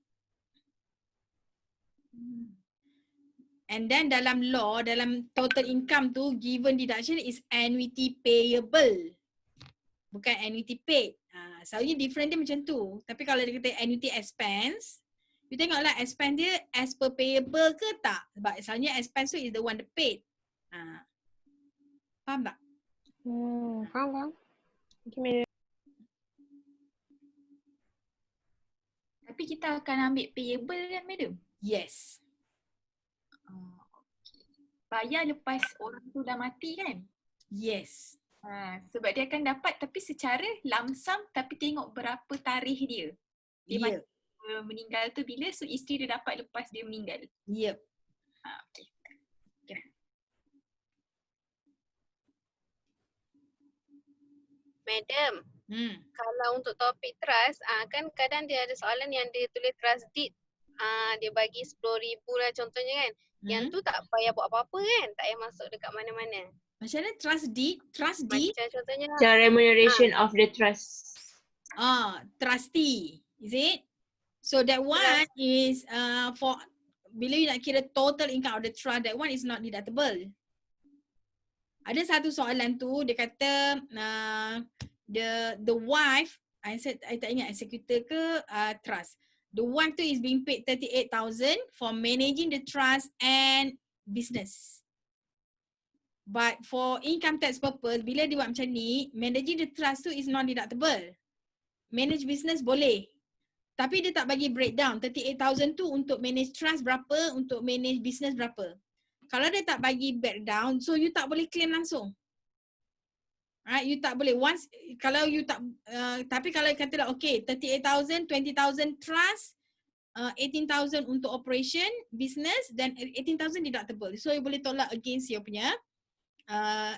And then dalam law, dalam total income tu, given deduction is annuity payable. Bukan annuity paid. Selalunya different dia macam tu. Tapi kalau dia kata annuity expense, you tengoklah expense dia as per payable ke tak. Sebab selalunya expense tu is the one that paid. Faham tak? Faham. Okay, madam. Tapi kita akan ambil payable kan madam? Yes. Bayar lepas orang tu dah mati kan? Yes. Sebab dia akan dapat tapi secara lamsam tapi tengok berapa tarikh dia. Dia meninggal tu bila, so isteri dia dapat lepas dia meninggal. Yep. Okay. Madam, kalau untuk topik trust, kan kadang dia ada soalan yang dia tulis trust deed, dia bagi 10,000 lah contohnya kan. Yang tu tak payah buat apa-apa kan, tak payah masuk dekat mana-mana. Macam mana trust deed? Trust deed? Macam contohnya The remuneration of the trust. Trustee. Is it? So that one is for, bila you nak kira total income of the trust, that one is not deductible. Ada satu soalan tu dia kata the wife, I tak ingat executor ke trust. The wife tu is being paid 38,000 for managing the trust and business. But for income tax purpose, bila dia buat macam ni, managing the trust tu is non-deductible. Manage business boleh. Tapi dia tak bagi breakdown. 38,000 tu untuk manage trust berapa, untuk manage business berapa. Kalau dia tak bagi breakdown, so you tak boleh claim langsung. Right, you tak boleh. Once, kalau you tak, tapi kalau you kata lah, okay, 38,000, 20,000 trust, 18,000 untuk operation, business, dan 18,000 deductible. So you boleh tolak against your punya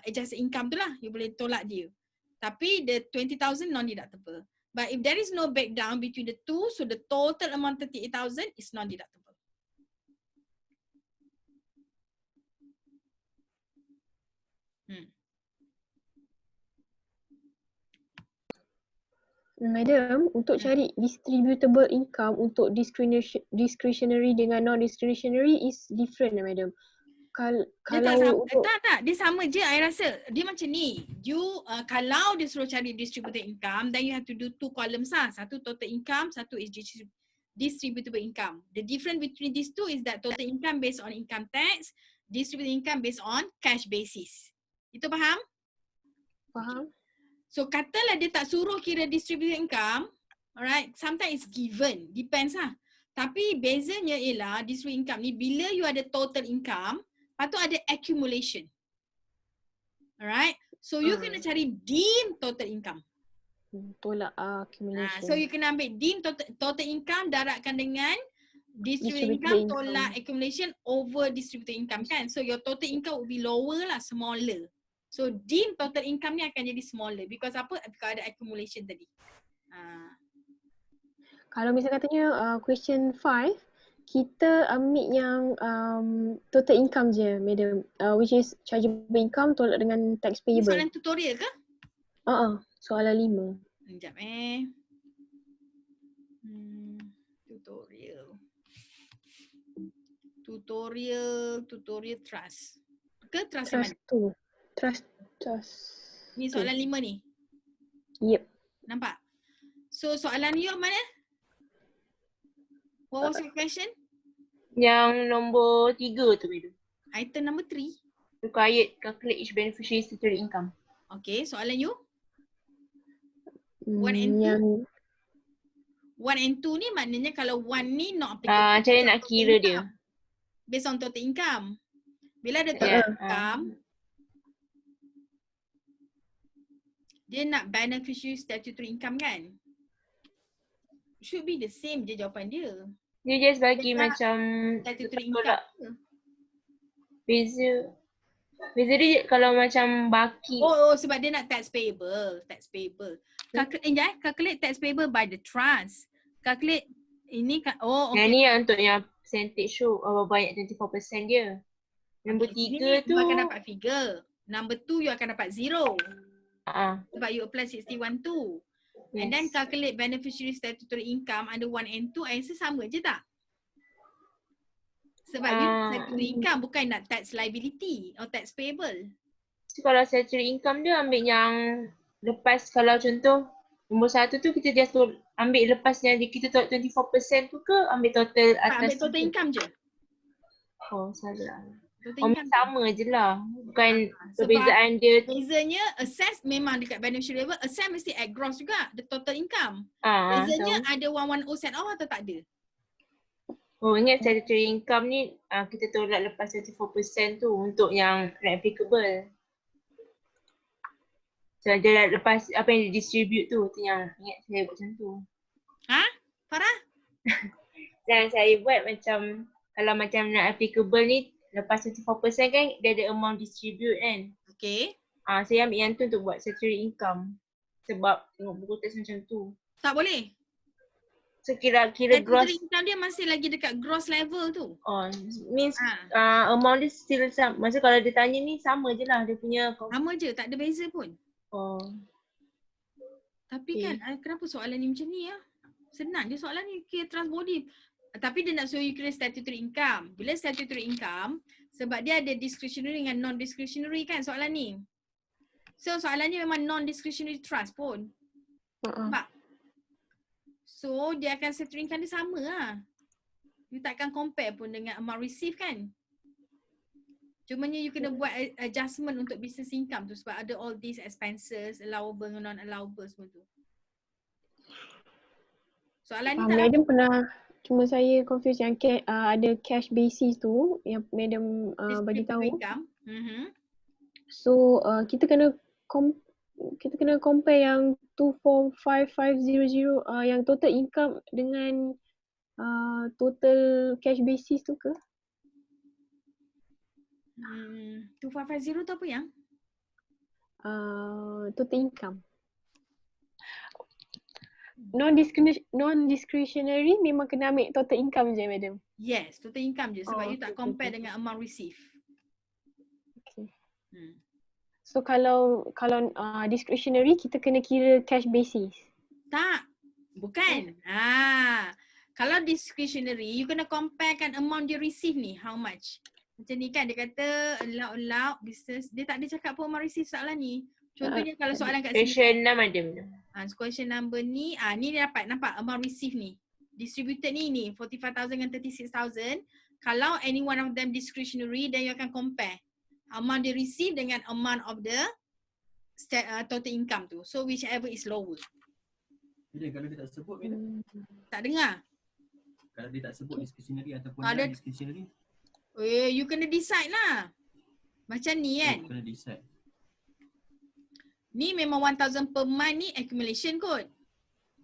adjusted income tu lah. You boleh tolak dia. Tapi the 20,000 non-deductible. But if there is no breakdown between the two, so the total amount 38,000 is non-deductible. Madam, untuk cari distributable income untuk discretionary dengan non-discretionary is different, Madam. Kalau untuk tak, dia sama je. I rasa dia macam ni. You kalau dia suruh cari distributable income, then you have to do two columns lah. Satu total income, satu is distributable income. The difference between these two is that total income based on income tax, distributable income based on cash basis. Itu faham? faham? So katalah dia tak suruh kira distributable income, alright, sometimes it's given, depends lah. Tapi bezanya ialah distributable income ni bila you ada total income, lepas tu ada accumulation. Alright, so you kena cari deemed total income. Tolak accumulation. So you kena ambil deemed total income darabkan dengan distributed income, tolak accumulation over distributed income kan. So your total income will be lower lah, smaller. So deemed total income ni akan jadi smaller because apa? Because ada accumulation tadi. Kalau misalnya katanya question 5, kita ambil yang total income je, Madam, which is chargeable income tolak dengan tax payable. Soalan tutorial ke? Soalan 5. Sekejap Tutorial trust. Ke trust Trust mana? Trust. Ni soalan 5 ni? Yep. Nampak? So soalan you mana? What was your question? Yang nombor 3 tu, Madam. Item number 3. Required calculate each beneficiary's statutory income. Okay, soalan you? 1 and 2? 1 and 2 ni maknanya kalau 1 ni not applicable. Macam mana nak kira dia? Based on total income. Bila ada total income, dia nak beneficiary statutory income kan? Should be the same je jawapan dia. Dia just bagi dia macam statutory income. Beza dia kalau macam baki. Sebab dia nak tax payable. Calculate tax payable by the trust. Calculate ini okay. Yang ni yang untuk yang percentage tu banyak 24% dia. Nombor 3 tu you akan dapat figure. Number 2 you akan dapat 0. Sebab you apply 61 tu. Yes. And then calculate beneficiary statutory income under 1 and 2, I rasa sama je tak? Sebab you statutory income bukan nak tax liability or tax payable. So kalau statutory income dia ambil yang lepas, kalau contoh nombor 1 tu kita just ambil lepas yang kita tolak 24% tu ke ambil total atas? Ambil total income je. Salah. Sama je lah. Bukan perbezaan dia. Bezanya assess memang dekat beneficiary level, assess mesti at gross juga, the total income. Bezanya ada 110 set off atau tak ada? Ingat statutory income ni kita tolak lepas 24% tu untuk yang applicable. So dia lepas apa yang distribute tu yang ingat saya buat macam tu. Farah? Dan saya buat macam kalau macam nak applicable ni lepas 24% kan dia ada amount distribute kan. Okay. Saya ambil yang tu untuk buat statutory income. Sebab tengok buku teks macam tu. Tak boleh? So kira gross. Statutory income dia masih lagi dekat gross level tu. Means amount dia still sama. Maksudnya kalau dia tanya ni sama je lah dia punya. Sama je, tak ada beza pun. Tapi kan kenapa soalan ni macam ni ya? Senang je soalan ni, kira trust body. Tapi dia nak suruh you kira statutory income. Bila statutory income, Sebab dia ada discretionary dengan non-discretionary kan soalan ni. So soalan ni memang non-discretionary trust pun. Nampak? So dia akan settle income dia sama lah. You takkan compare pun dengan amount receive kan. Cumanya you kena buat adjustment untuk business income tu sebab ada all these expenses, allowable, non-allowable semua tu. Soalan ni tak Madam pernah, cuma saya confused yang ada cash basis tu yang Madam bagi tahu. So kita kena compare yang 245500 yang total income dengan total cash basis tu ke? 2450 tu apa yang? Total income. Non-discretionary memang kena ambil total income je, Madam. Yes, total income je sebab you tak compare dengan amount receive. Okay. So kalau discretionary kita kena kira cash basis. Tak. Bukan. Kalau discretionary you kena comparekan amount dia receive ni how much. Macam ni kan dia kata allow business, dia tak ada cakap pun amount receive soalan ni. Contohnya kalau soalan kat sini. Question 6 ada. Question number ni, ni dia dapat nampak amount receive ni. Distributed ni 45,000 dengan 36,000. Kalau any one of them discretionary, then you akan compare amount dia receive dengan amount of the total income tu. So whichever is lower. Kalau dia tak sebut, tak dengar. Kalau dia tak sebut discretionary ataupun non-discretionary, you kena decide lah. Macam ni kan. Kena decide. Ni memang 1,000 per month ni accumulation kot.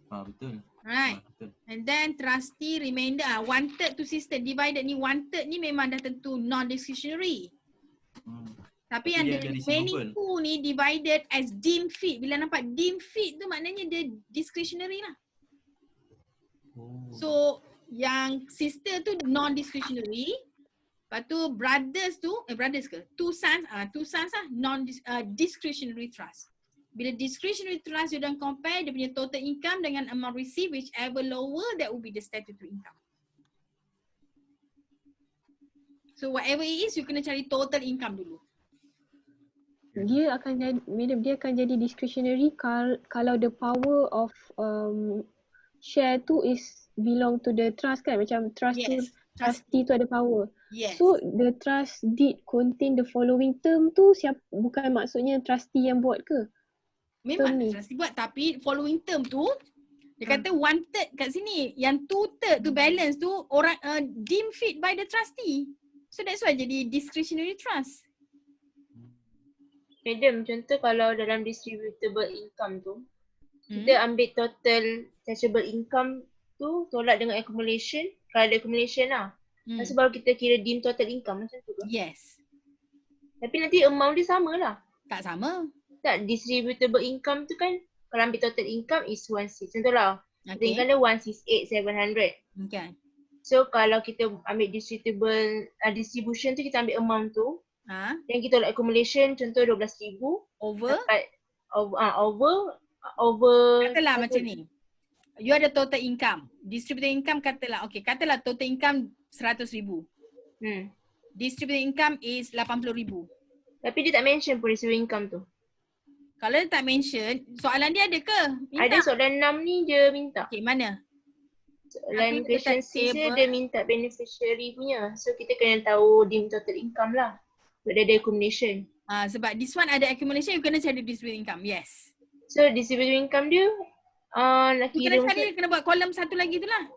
Betul. Right. Betul. And then trustee remainder 1/3 tu sister divided ni 1/3 ni memang dah tentu non-discretionary. Tapi yang the remaining 2 ni divided as deemed fit. Bila nampak deemed fit tu maknanya dia discretionary lah. So yang sister tu non-discretionary. Lepas tu brothers tu, brothers ke? Two sons lah discretionary trust. Bila discretionary trust you dan compare dia punya total income dengan amount received, whichever lower that will be the statutory income. So whatever it is you kena cari total income dulu. Dia akan jadi, Madam, dia akan jadi discretionary kalau the power of share tu is belong to the trust kan, macam trust tu, trustee tu ada power. Yes. So the trust deed contain the following term tu bukan maksudnya trustee yang buat ke? Memang trustee buat, tapi following term tu dia kata 1/3 kat sini, yang 2/3 tu balance tu orang deemed fit by the trustee. So that's why jadi discretionary trust. Madam, contoh kalau dalam distributable income tu, kita ambil total taxable income tu tolak dengan accumulation, kalau ada accumulation lah. Lepas tu baru kita kira deem total income macam tu ke? Yes. Tapi nanti amount dia sama lah. Tak sama. Tak, distributable income tu kan kalau ambil total income is 1/6. Contohlah, total income dia 168,700. Okay. So kalau kita ambil distribution tu kita ambil amount tu. Dan kita tolak accumulation contoh 12,000. Over? Dapat over. Katalah macam ni. You ada total income. Distributed income katalah total income 100,000. Distributed income is 80,000. Tapi dia tak mention pun distributed income tu. Kalau dia tak mention, soalan dia ada ke? Minta. Ada soalan 6 ni dia minta. Okay, mana? Soalan question 6 dia minta beneficiary punya. So kita kena tahu deem total income lah. Sebab dia ada accumulation. Sebab this one ada accumulation, you kena cari distributed income. Yes. So distributed income dia nak kira kena buat kolom satu lagi tu lah.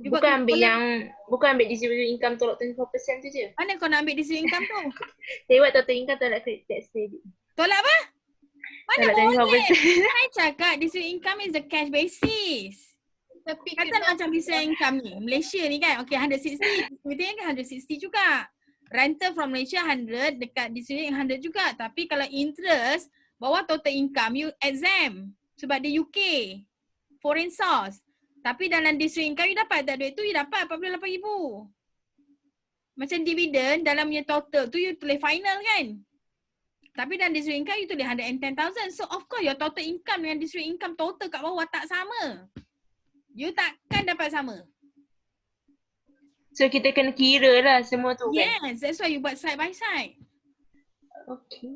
Bukan ambil distributed income tolak 24% tu je. Mana kau nak ambil distributed income tu? Saya buat total income tolak tax credit. Tolak apa? Mana tolak boleh? Saya cakap distributed income is the cash basis. Tapi kata macam distributed income ni, Malaysia ni kan, 160, distributed kan 160 juga. Rental from Malaysia 100, dekat distributed 100 juga. Tapi kalau interest, bawah total income you exempt. Sebab dia UK, foreign source. Tapi dalam distributed income you dapat tak duit tu, you dapat 48,000. Macam dividen dalam punya total tu you tulis final kan. Tapi dalam distributed income you tulis 110,000. So of course your total income dengan distributed income total kat bawah tak sama. You takkan dapat sama. So kita kena kira lah semua tu kan? Yes, that's why you buat side by side. Okay.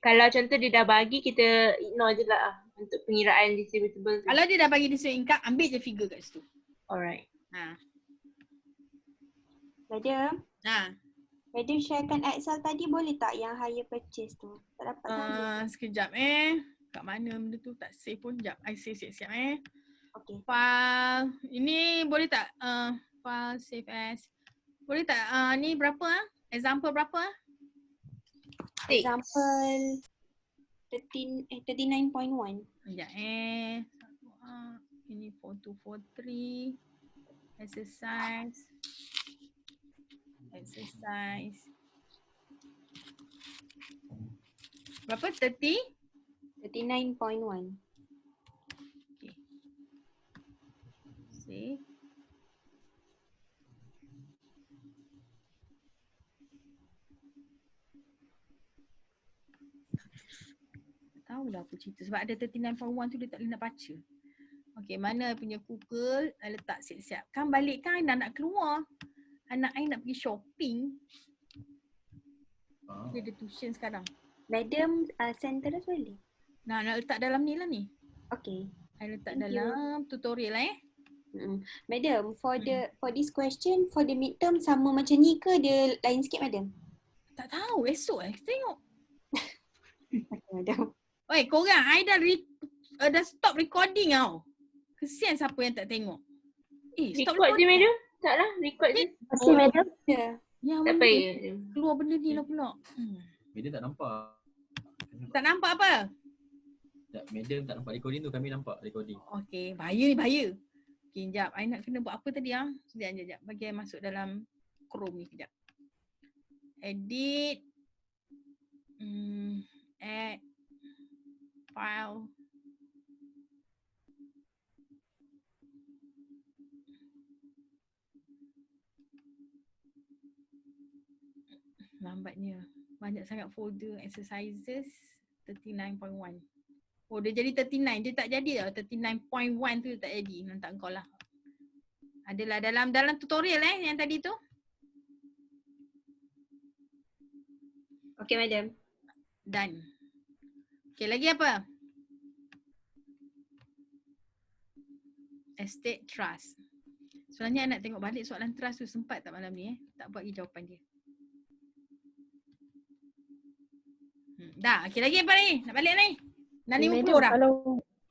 Kalau contoh dia dah bagi, kita ignore je lah untuk pengiraan distributable tu. Kalau dia dah bagi distributable income, ambil je figure kat situ. Alright. Madam. Ha. Madam sharekan Excel tadi boleh tak yang higher purchase tu? Tak dapat tanya. Sekejap kat mana benda tu, tak save pun. Sekejap, I save siap-siap Okay. File, ini boleh tak file save as. Boleh tak ni berapa example berapa Example 39.1. Sekejap ini 4243 exercise berapa 39.1. Okay. Save. Tahulah aku cerita sebab ada 39.1 tu dia tak boleh nak baca. Okey, mana punya Google letak siap-siap. Kan balik kan Aina nak keluar. Anak I nak pergi shopping. Dia ada tuition sekarang. Madam send terus boleh? Nak letak dalam ni lah ni. Okay. I letak dalam tutorial lah Madam, for this question, for the midterm sama macam ni ke dia lain sikit madam? Tak tahu, esok kita tengok. Okay madam. Oi, korang, I dah stop recording tau. Kesian siapa yang tak tengok. Stop record je madam. Tak lah, record je. Okay madam. Yang tak payah. Keluar benda ni lah pula. Madam tak nampak. Tak nampak apa? Madam tak nampak recording tu, kami nampak recording. Okay, bahaya ni bahaya. Okay, sekejap. I nak kena buat apa tadi Sekejap. Bagi I masuk dalam Chrome ni sekejap. Edit. Add. File. Lambatnya. Banyak sangat folder exercises 39.1. Oh, dia jadi 39. Dia tak jadi lah. 39.1 tu tak jadi. Nanti kau lah. Adalah dalam tutorial yang tadi tu. Okay madam. Done. Okay, lagi apa? Estate trust. Sebenarnya nak tengok balik soalan trust tu, sempat tak malam ni Tak buat lagi jawapan dia. Dah, okay, lagi apa ni? Nak balik ni? Nak 50 dah.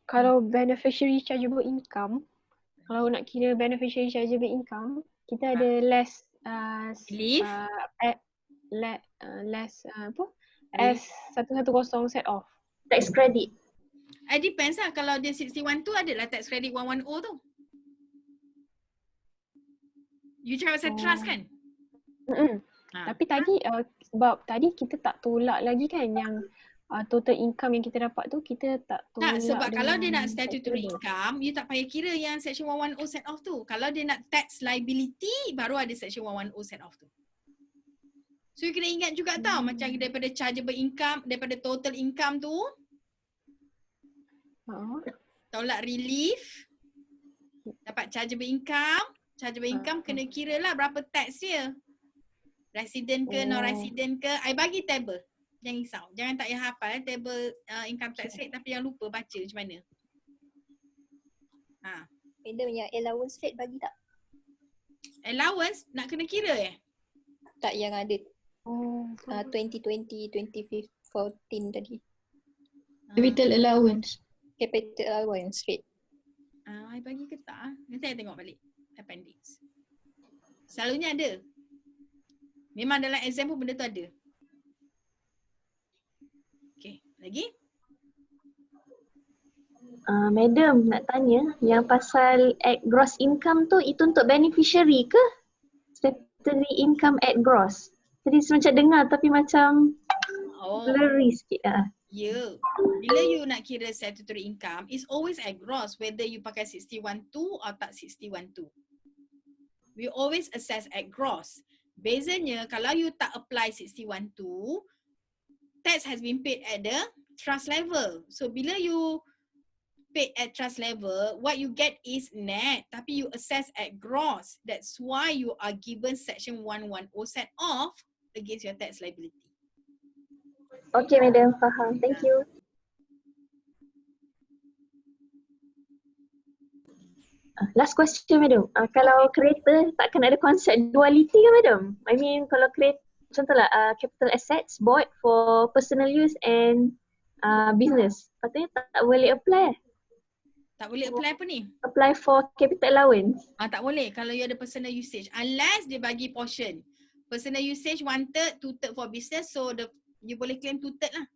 Kalau beneficiary chargeable income, kalau nak kira beneficiary chargeable income, kita ada less S110 set off. Tax credit. It depends lah. Kalau dia 61 tu adalah tax credit 110 tu. You cakap pasal trust kan? Tapi tadi sebab tadi kita tak tolak lagi kan yang total income yang kita dapat tu kita tak tolak. Tak, sebab kalau dia nak statutory income, you tak payah kira yang section 110 set off tu. Kalau dia nak tax liability, baru ada section 110 set off tu. So you kena ingat juga tau, macam daripada chargeable income, daripada total income tu, tolak relief, dapat chargeable income kena kira lah berapa tax dia. Resident ke, non-resident ke, I bagi table. Jangan risau. Jangan tak payah hafal table income tax rate tapi yang lupa baca macam mana. Madam, yang allowance rate bagi tak? Allowance nak kena kira Tak, yang ada 2020, 2014 tadi. Capital allowance. Capital allowance rate. I bagi ke tak? Nanti saya tengok balik appendix. Selalunya ada. Memang dalam exam pun benda tu ada. Okay, lagi? Madam, nak tanya yang pasal at gross income tu, itu untuk beneficiary ke? Statutory income at gross. Tadi macam dengar tapi macam blurry sikit. Ya. Bila you nak kira statutory income, it's always at gross whether you pakai 61.2 or tak 61.2. We always assess at gross. Bezanya kalau you tak apply 61.2, tax has been paid at the trust level. So bila you paid at trust level, what you get is net, tapi you assess at gross. That's why you are given section 110 set off against your tax liability. Okay, madam, faham. Thank you. Last question, madam. Kalau kereta takkan ada konsep duality ke, madam? I mean, kalau kereta, contohlah capital assets bought for personal use and business. Patutnya tak boleh apply. Tak boleh apply apa ni? Apply for capital allowance. Tak boleh kalau you ada personal usage. Unless dia bagi portion. Personal usage 1/3, 2/3 for business. So you boleh claim 2/3 lah.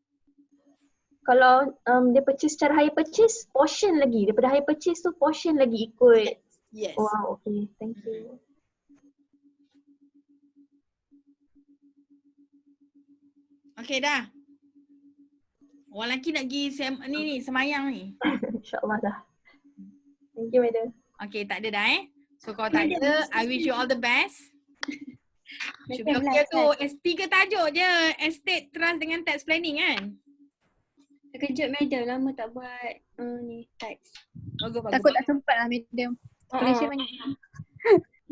Kalau dia purchase secara hire purchase, portion lagi. Daripada hire purchase tu portion lagi ikut. Yes. Wow, okay. Thank you. Okay dah. Orang lelaki nak pergi semayang ni. InsyaAllah dah. Thank you, madam. Okay, tak ada dah So kalau tak ada, I wish you all the best. Should be okay tu. S3 tajuk je. Estate trust dengan tax planning kan? Terkejut madam, lama tak buat ni tax. Bagus. Takut tak sempat lah madam. Malaysia banyak.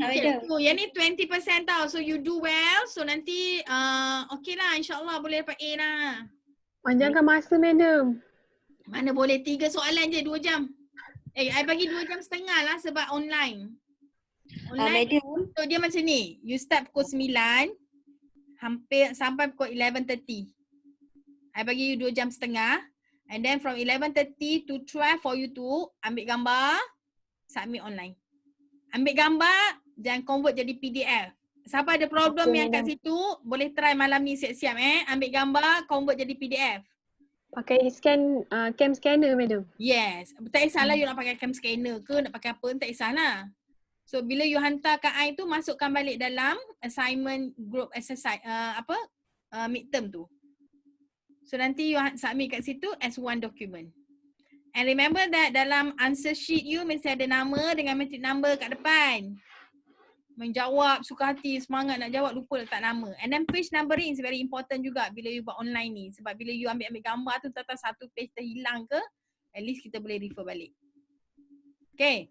Okay, so yang ni 20% tau. So you do well. So nanti okay lah, insyaAllah boleh dapat A lah. Panjangkan masa madam. Mana boleh 3 soalan je 2 jam. I bagi 2 jam setengah lah sebab online. Madam. So dia macam ni. You start pukul 9 hampir sampai pukul 11:30. I bagi you 2 jam setengah. And then from 11:30 to 12 for you to ambil gambar, submit online. Ambil gambar dan convert jadi PDF. Siapa ada problem yang kat situ, boleh try malam ni siap-siap ambil gambar, convert jadi PDF. Pakai scan cam scanner madam. Yes. Tak kisahlah you nak pakai cam scanner ke, nak pakai apa, tak kisahlah. So bila you hantar kat I tu, masukkan balik dalam assignment group exercise midterm tu. So nanti you submit kat situ as one document. And remember that dalam answer sheet you mesti ada nama dengan metric number kat depan. Menjawab, suka hati, semangat nak jawab, lupa letak nama. And then page numbering is very important juga bila you buat online ni. Sebab bila you ambil gambar tu, tak tahu satu page terhilang ke, at least kita boleh refer balik. Okay.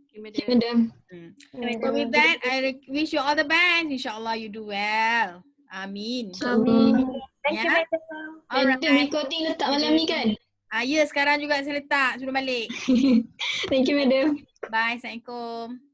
Okay, madam. So with that, I wish you all the best. InsyaAllah you do well. Amin. Amin. Thank you, madam. Alright. Recording letak malam ni kan? Ya, sekarang juga saya letak. Sudah balik. Thank you, madam. Bye. Assalamualaikum.